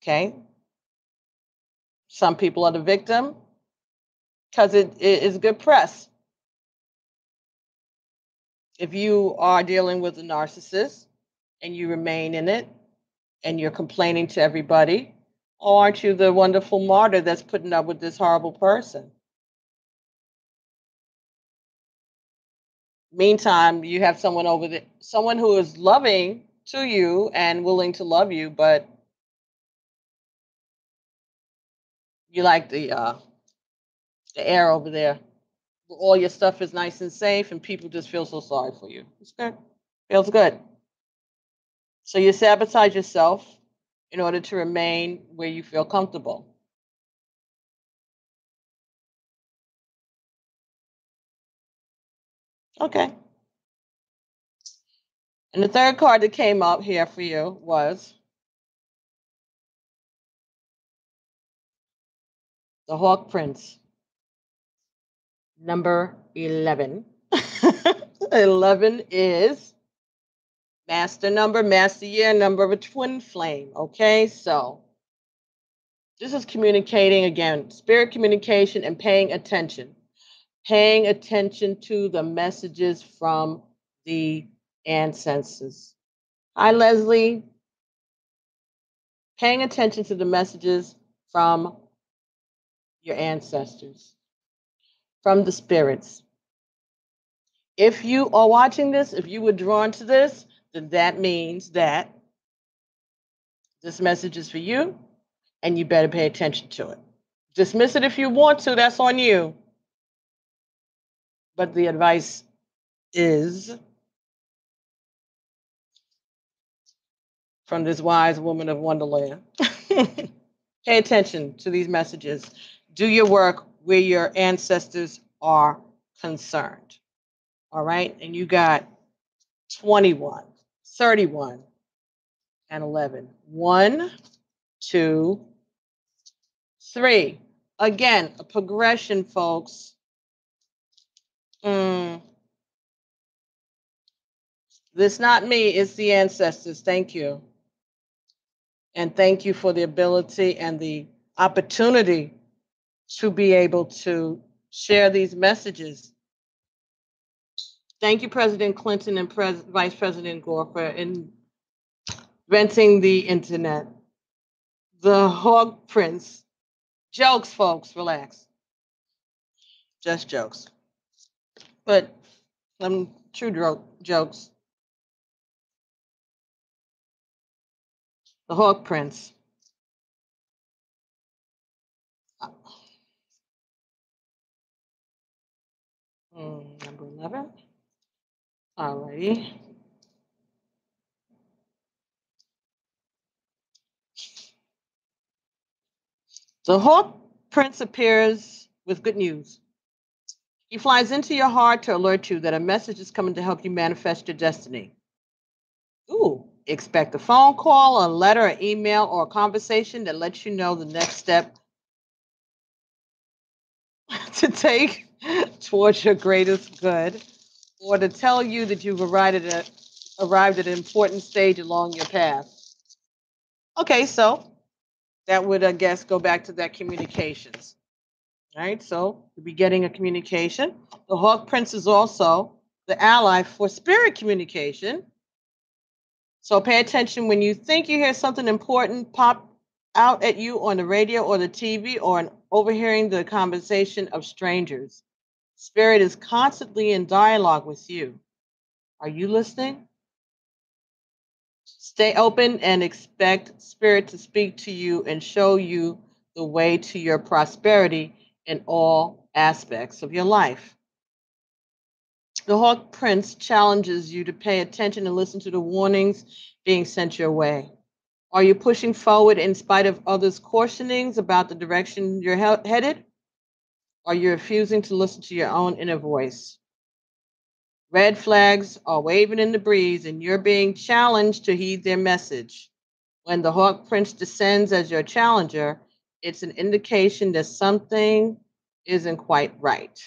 Okay. Some people are the victim because it is good press. If you are dealing with a narcissist and you remain in it and you're complaining to everybody, oh, aren't you the wonderful martyr that's putting up with this horrible person? Meantime, you have someone over there, someone who is loving to you and willing to love you, but you like the air over there. All your stuff is nice and safe, and people just feel so sorry for you. It's good. Feels good. So you sabotage yourself in order to remain where you feel comfortable. Okay. And the third card that came up here for you was the Hawk Prince, number 11. 11 is master number, master year, number of a twin flame. Okay, so this is communicating again, spirit communication and paying attention. Paying attention to the messages from the ancestors. Hi, Leslie. Paying attention to the messages from your ancestors, from the spirits. If you are watching this, if you were drawn to this, then that means that this message is for you and you better pay attention to it. Dismiss it if you want to, that's on you. But the advice is from this wise woman of Wonderland. Pay attention to these messages. Do your work where your ancestors are concerned. All right. And you got 21, 31, and 11. 1, 2, 3. Again, a progression, folks. This not me, it's the ancestors. Thank you. And thank you for the ability and the opportunity to be able to share these messages. Thank you, President Clinton and Vice President Gore, for inventing the internet. The Hawk Prince. Jokes, folks, relax. Just jokes. But true jokes. The Hawk Prince. Number 11. All righty. The Hawk Prince appears with good news. He flies into your heart to alert you that a message is coming to help you manifest your destiny. Ooh, expect a phone call, a letter, an email, or a conversation that lets you know the next step to take towards your greatest good, or to tell you that you've arrived at an important stage along your path. Okay, so that would, I guess, go back to that communications. All right, so you'll be getting a communication. The Hawk Prince is also the ally for spirit communication. So pay attention when you think you hear something important pop out at you on the radio or the TV or overhearing the conversation of strangers. Spirit is constantly in dialogue with you. Are you listening? Stay open and expect Spirit to speak to you and show you the way to your prosperity in all aspects of your life. The Hawk Prince challenges you to pay attention and listen to the warnings being sent your way. Are you pushing forward in spite of others' cautionings about the direction you're headed? Are you refusing to listen to your own inner voice? Red flags are waving in the breeze, and you're being challenged to heed their message. When the Hawk Prince descends as your challenger, it's an indication that something isn't quite right.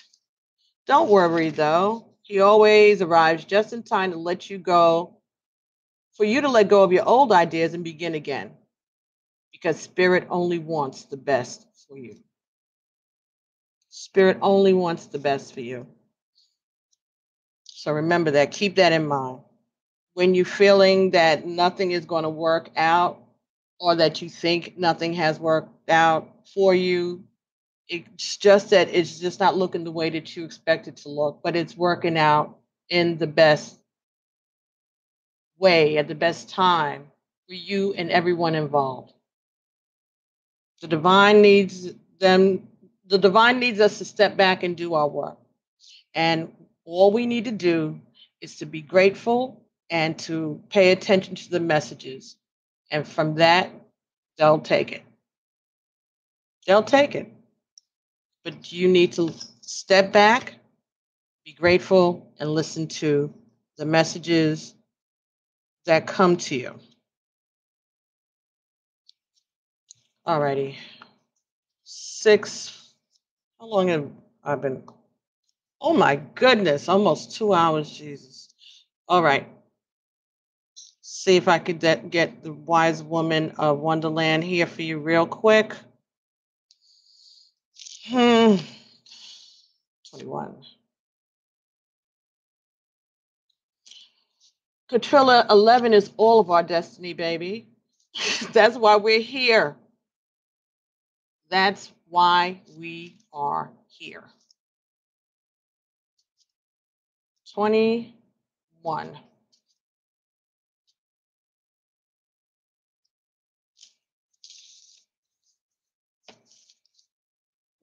Don't worry, though. He always arrives just in time to let you go, for you to let go of your old ideas and begin again, because Spirit only wants the best for you. Spirit only wants the best for you. So remember that. Keep that in mind. When you're feeling that nothing is going to work out or that you think nothing has worked out for you, it's just that it's just not looking the way that you expect it to look, but it's working out in the best way at the best time for you and everyone involved. The divine needs them, the divine needs us to step back and do our work. And all we need to do is to be grateful and to pay attention to the messages. And from that, they'll take it. They'll take it. But you need to step back, be grateful, and listen to the messages that come to you. Alrighty. How long have I been? Oh my goodness, almost 2 hours, Jesus. All right. See if I could get the wise woman of Wonderland here for you real quick. 21. Catrilla 11 is all of our destiny, baby. That's why we're here. That's why we are here. 21.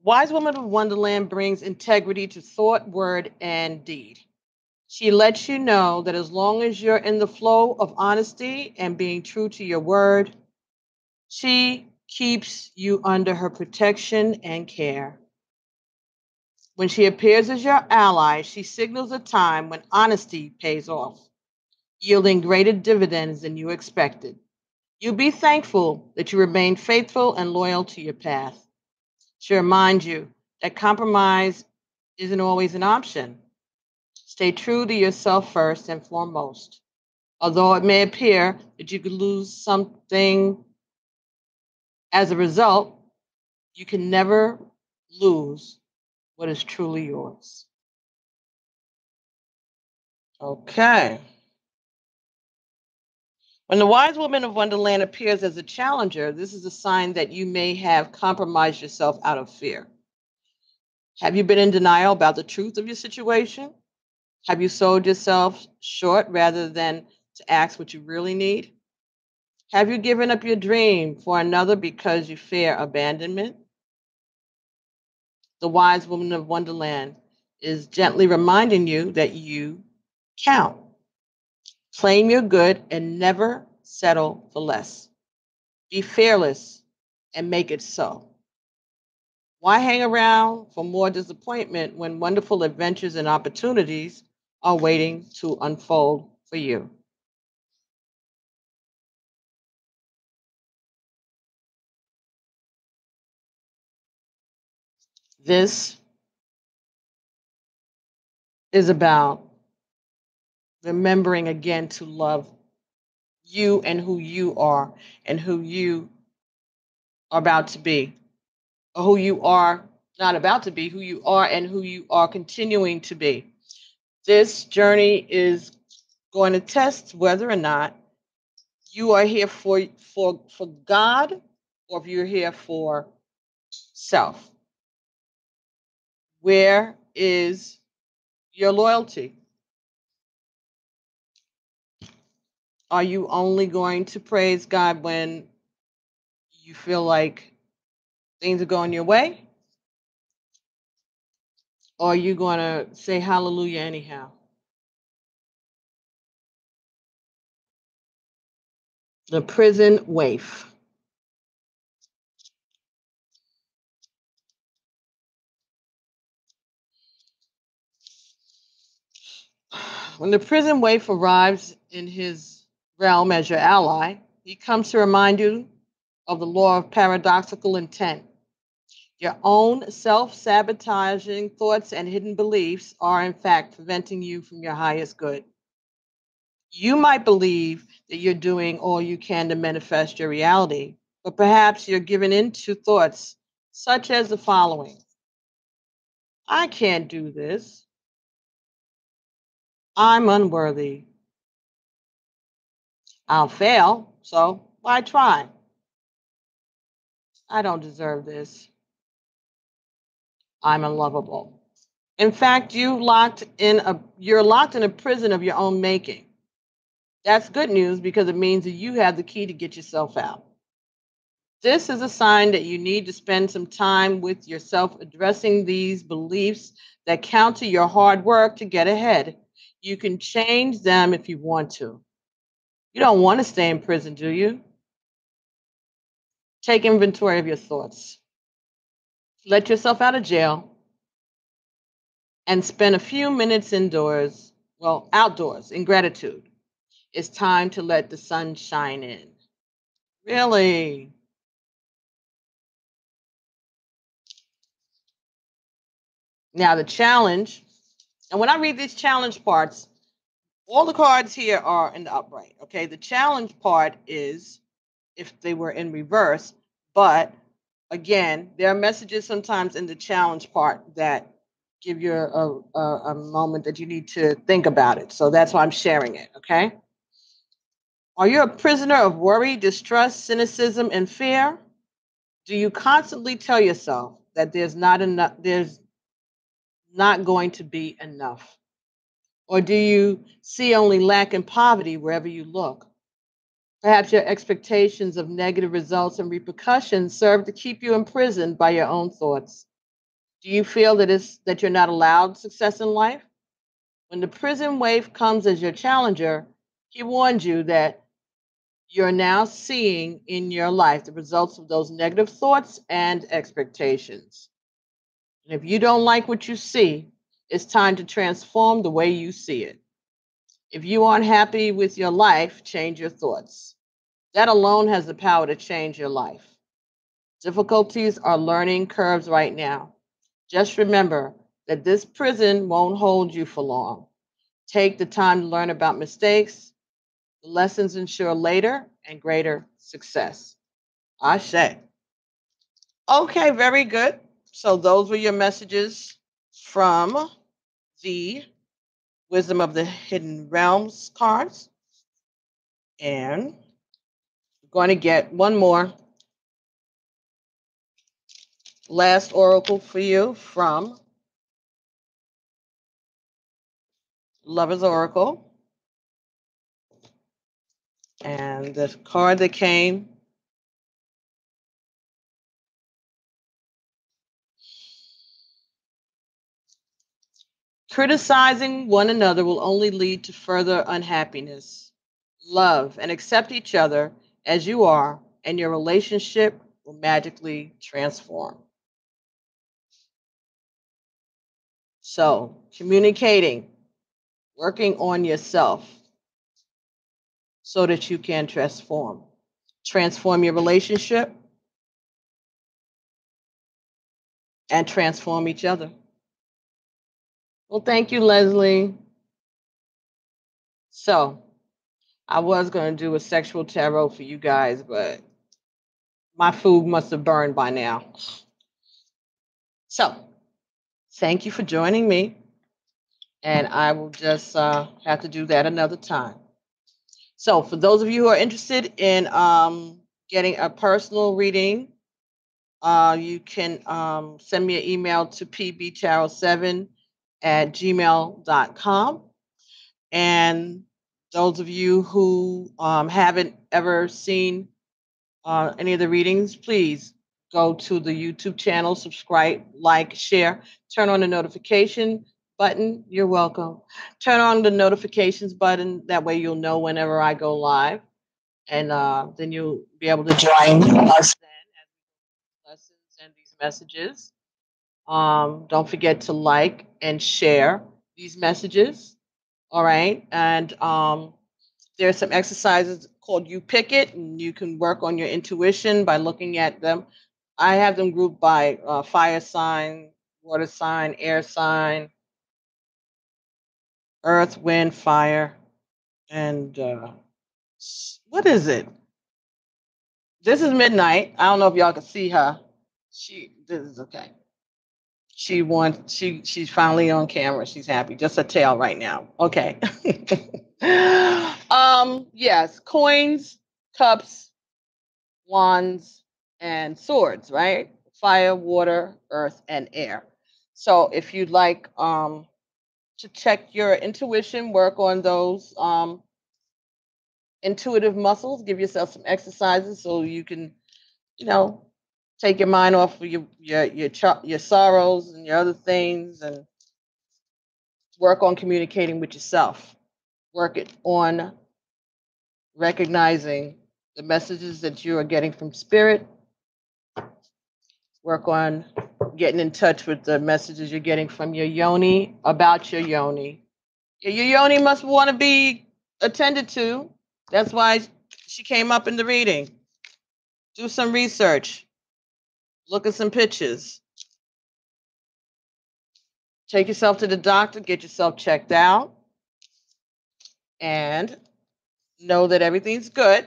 Wise Woman of Wonderland brings integrity to thought, word, and deed. She lets you know that as long as you're in the flow of honesty and being true to your word, she keeps you under her protection and care. When she appears as your ally, she signals a time when honesty pays off, yielding greater dividends than you expected. You be thankful that you remain faithful and loyal to your path. She reminds you that compromise isn't always an option. Stay true to yourself first and foremost. Although it may appear that you could lose something as a result, you can never lose what is truly yours. Okay. When the wise woman of Wonderland appears as a challenger, this is a sign that you may have compromised yourself out of fear. Have you been in denial about the truth of your situation? Have you sold yourself short rather than to ask what you really need? Have you given up your dream for another because you fear abandonment? The wise woman of Wonderland is gently reminding you that you count. Claim your good and never settle for less. Be fearless and make it so. Why hang around for more disappointment when wonderful adventures and opportunities are waiting to unfold for you? This is about remembering again to love you and who you are and who you are about to be, or who you are not about to be, who you are and who you are continuing to be. This journey is going to test whether or not you are here for God or if you're here for self. Where is your loyalty? Are you only going to praise God when you feel like things are going your way? Or are you going to say hallelujah anyhow? The prison waif. When the prison waif arrives in his realm as your ally, he comes to remind you of the law of paradoxical intent. Your own self sabotaging thoughts and hidden beliefs are, in fact, preventing you from your highest good. You might believe that you're doing all you can to manifest your reality, but perhaps you're giving in to thoughts such as the following: I can't do this. I'm unworthy. I'll fail, so why try? I don't deserve this. I'm unlovable. In fact, you're locked in a prison of your own making. That's good news because it means that you have the key to get yourself out. This is a sign that you need to spend some time with yourself addressing these beliefs that counter your hard work to get ahead. You can change them if you want to. You don't want to stay in prison, do you? Take inventory of your thoughts. Let yourself out of jail and spend a few minutes outdoors in gratitude. It's time to let the sun shine in. Really? Now, the challenge, and when I read these challenge parts, all the cards here are in the upright. Okay. The challenge part is if they were in reverse, but again, there are messages sometimes in the challenge part that give you a moment that you need to think about it. So that's why I'm sharing it. Okay. Are you a prisoner of worry, distrust, cynicism, and fear? Do you constantly tell yourself that there's not going to be enough? Or do you see only lack and poverty wherever you look? Perhaps your expectations of negative results and repercussions serve to keep you imprisoned by your own thoughts. Do you feel that you're not allowed success in life? When the prison wave comes as your challenger, he warns you that you're now seeing in your life the results of those negative thoughts and expectations. And if you don't like what you see, it's time to transform the way you see it. If you aren't happy with your life, change your thoughts. That alone has the power to change your life. Difficulties are learning curves right now. Just remember that this prison won't hold you for long. Take the time to learn about mistakes. The lessons ensure later and greater success. Ashe. Okay, very good. So those were your messages from the Wisdom of the Hidden Realms cards. And we're going to get one more last oracle for you from Lover's Oracle. And the card that came, criticizing one another will only lead to further unhappiness. Love and accept each other as you are, and your relationship will magically transform. So, communicating, working on yourself so that you can transform. Transform your relationship and transform each other. Well, thank you, Leslie. So, I was going to do a sexual tarot for you guys, but my food must have burned by now. So, thank you for joining me. And I will just have to do that another time. So, for those of you who are interested in getting a personal reading, you can send me an email to pbtarot7@gmail.com. And those of you who haven't ever seen any of the readings, please go to the YouTube channel, subscribe, like, share, turn on the notification button. You're welcome. Turn on the notifications button. That way you'll know whenever I go live. and then you'll be able to join us then as lessons and these messages. Don't forget to like and share these messages. All right. And there's some exercises called You Pick It, and you can work on your intuition by looking at them. I have them grouped by fire sign, water sign, air sign, earth, wind, fire, and what is it? This is midnight. I don't know if y'all can see her. This is okay. She's finally on camera. She's happy. Just a tail right now. Okay. Yes, coins, cups, wands, and swords, right? Fire, water, earth, and air. So if you'd like to check your intuition, work on those intuitive muscles, give yourself some exercises so you can, you know, take your mind off of your sorrows and your other things, and work on communicating with yourself. Work it on recognizing the messages that you are getting from spirit. Work on getting in touch with the messages you're getting from your yoni about your yoni. Your yoni must want to be attended to. That's why she came up in the reading. Do some research. Look at some pictures. Take yourself to the doctor, get yourself checked out, and know that everything's good.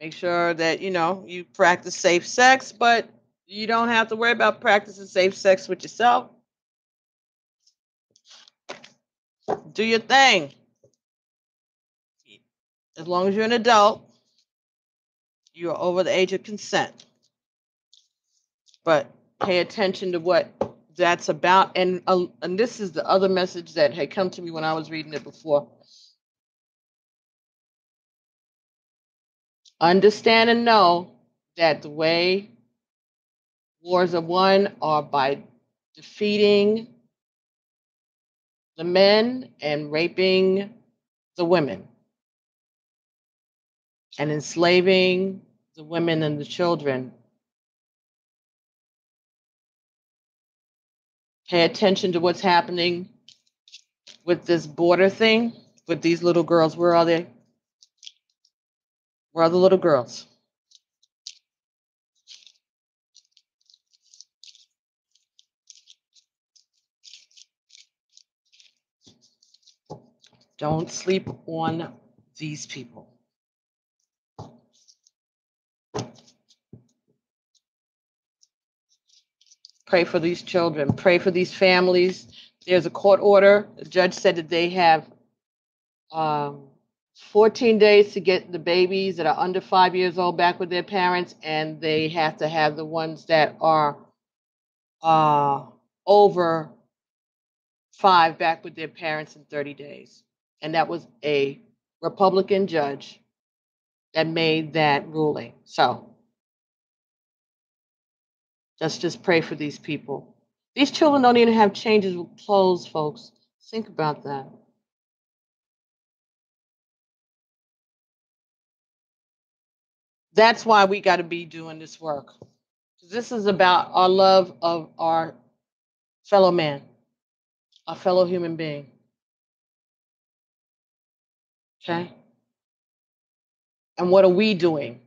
Make sure that you practice safe sex, but you don't have to worry about practicing safe sex with yourself. Do your thing. As long as you're an adult, you are over the age of consent. But pay attention to what that's about. And this is the other message that had come to me when I was reading it before. Understand and know that the way wars are won are by defeating the men and raping the women and enslaving the women and the children. Pay attention to what's happening with this border thing, with these little girls. Where are they? Where are the little girls? Don't sleep on these people. Pray for these children. Pray for these families. There's a court order. The judge said that they have 14 days to get the babies that are under 5 years old back with their parents, and they have to have the ones that are over 5 back with their parents in 30 days. And that was a Republican judge that made that ruling. So let's just pray for these people. These children don't even have changes of clothes, folks. Think about that. That's why we got to be doing this work. This is about our love of our fellow man, our fellow human being. Okay? And what are we doing?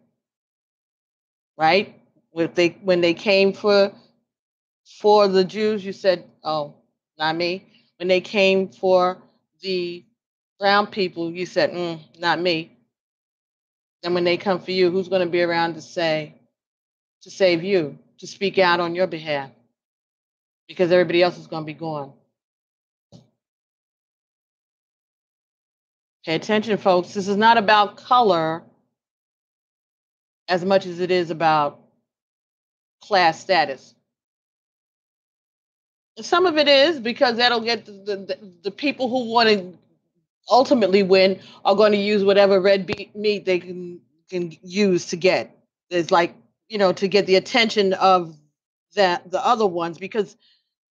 Right? When they came for the Jews, you said, "Oh, not me." When they came for the brown people, you said, "Not me." Then when they come for you, who's going to be around to save you, to speak out on your behalf? Because everybody else is going to be gone. Pay attention, folks. This is not about color as much as it is about class status. And some of it is because that'll get the people who want to ultimately win are going to use whatever red meat they can use to get. It's like, to get the attention of the other ones, because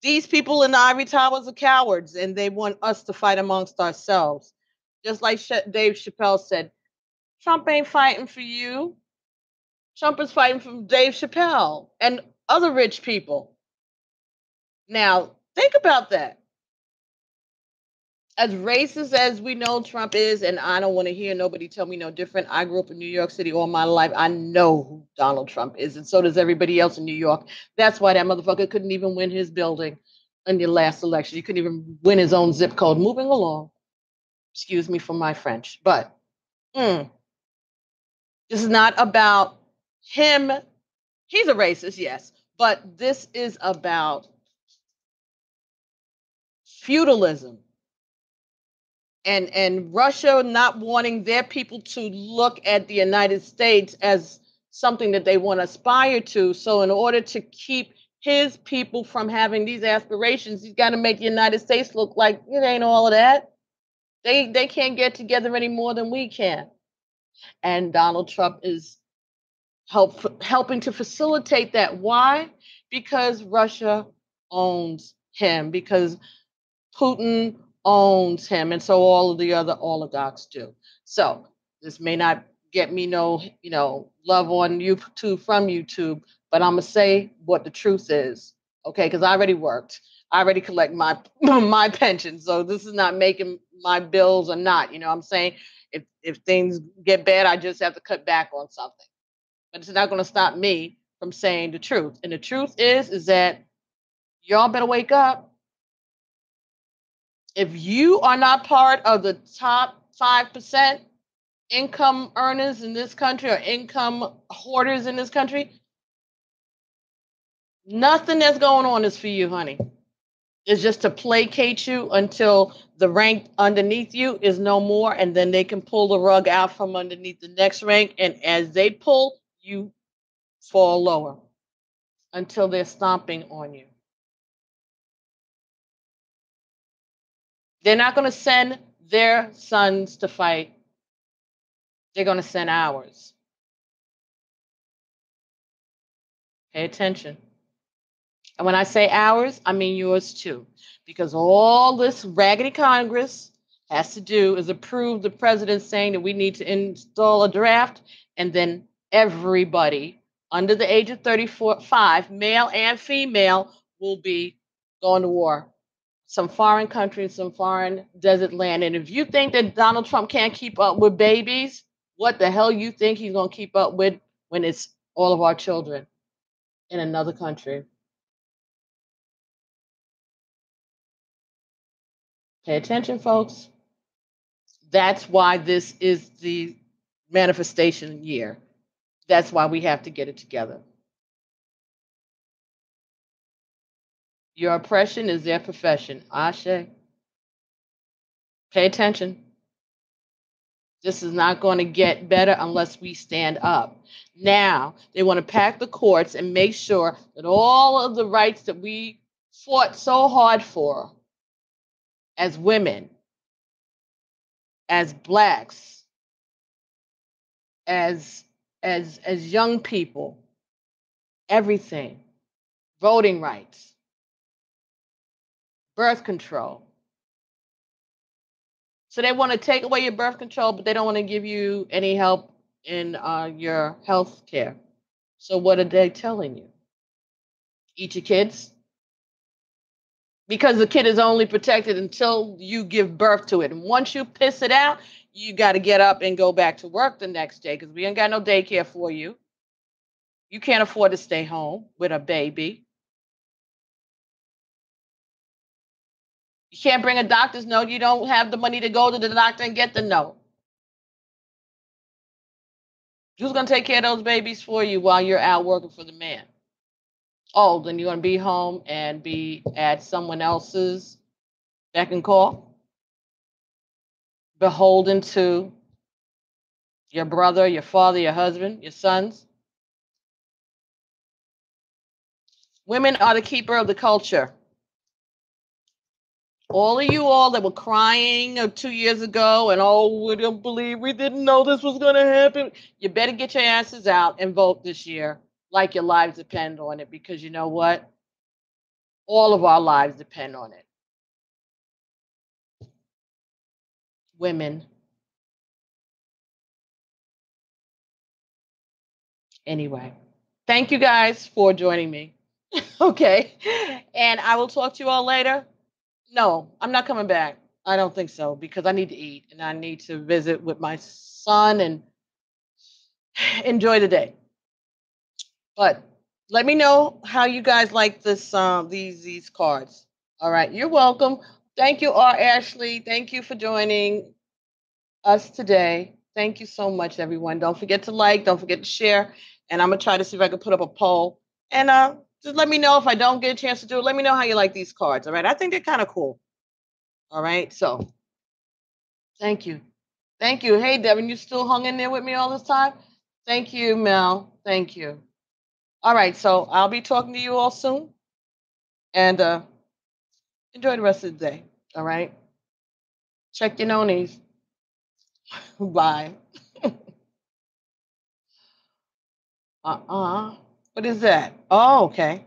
these people in the ivory towers are cowards and they want us to fight amongst ourselves. Just like Dave Chappelle said, Trump ain't fighting for you. Trump is fighting for Dave Chappelle and other rich people. Now, think about that. As racist as we know Trump is, and I don't want to hear nobody tell me no different. I grew up in New York City all my life. I know who Donald Trump is, and so does everybody else in New York. That's why that motherfucker couldn't even win his building in the last election. He couldn't even win his own zip code. Moving along. Excuse me for my French, but this is not about him. He's a racist, yes, but this is about feudalism and Russia not wanting their people to look at the United States as something that they want to aspire to. So in order to keep his people from having these aspirations, he's got to make the United States look like it ain't all of that. They can't get together any more than we can. And Donald Trump is helping to facilitate that. Why? Because Russia owns him, because Putin owns him, and so all of the other oligarchs do. So this may not get me no, love on YouTube from YouTube, but I'm gonna say what the truth is, okay? Because I already worked, I already collect my my pension, so this is not making my bills or not. You know what I'm saying? If things get bad, I just have to cut back on something, but it's not gonna stop me from saying the truth. And the truth is that y'all better wake up. If you are not part of the top 5% income earners in this country or income hoarders in this country, nothing that's going on is for you, honey. It's just to placate you until the rank underneath you is no more, and then they can pull the rug out from underneath the next rank. And as they pull, you fall lower until they're stomping on you. They're not going to send their sons to fight. They're going to send ours. Pay attention. And when I say ours, I mean yours too. Because all this raggedy Congress has to do is approve the president saying that we need to install a draft, and then everybody under the age of 35, male and female, will be going to war. Some foreign country, some foreign desert land. And if you think that Donald Trump can't keep up with babies, what the hell you think he's going to keep up with when it's all of our children in another country? Pay attention, folks. That's why this is the manifestation year. That's why we have to get it together. Your oppression is their profession. Ashe. Pay attention. This is not going to get better unless we stand up. Now, they want to pack the courts and make sure that all of the rights that we fought so hard for as women, as blacks, as young people, everything, voting rights, birth control. So they want to take away your birth control, but they don't want to give you any help in your health care. So what are they telling you? Eat your kids? Because the kid is only protected until you give birth to it. And once you piss it out, you got to get up and go back to work the next day because we ain't got no daycare for you. You can't afford to stay home with a baby. You can't bring a doctor's note. You don't have the money to go to the doctor and get the note. Who's going to take care of those babies for you while you're out working for the man? Oh, then you're going to be home and be at someone else's beck and call, beholden to your brother, your father, your husband, your sons. Women are the keeper of the culture. All of you all that were crying 2 years ago and, oh, we don't believe, we didn't know this was going to happen. You better get your asses out and vote this year like your lives depend on it, because you know what? All of our lives depend on it. Women, Anyway, thank you guys for joining me. Okay. And I will talk to you all later. No, I'm not coming back. I don't think so because I need to eat and I need to visit with my son and enjoy the day. But let me know how you guys like this these cards. All right, you're welcome. Thank you, R. Ashley. Thank you for joining us today. Thank you so much, everyone. Don't forget to like, don't forget to share, and I'm gonna try to see if I can put up a poll. And just let me know if I don't get a chance to do it. Let me know how you like these cards. All right, I think they're kind of cool. All right, so thank you, thank you. Hey, Devin, you still hung in there with me all this time? Thank you, Mel. Thank you. All right, so I'll be talking to you all soon, and enjoy the rest of the day. All right, check your nonies. Bye. What is that? Oh, okay.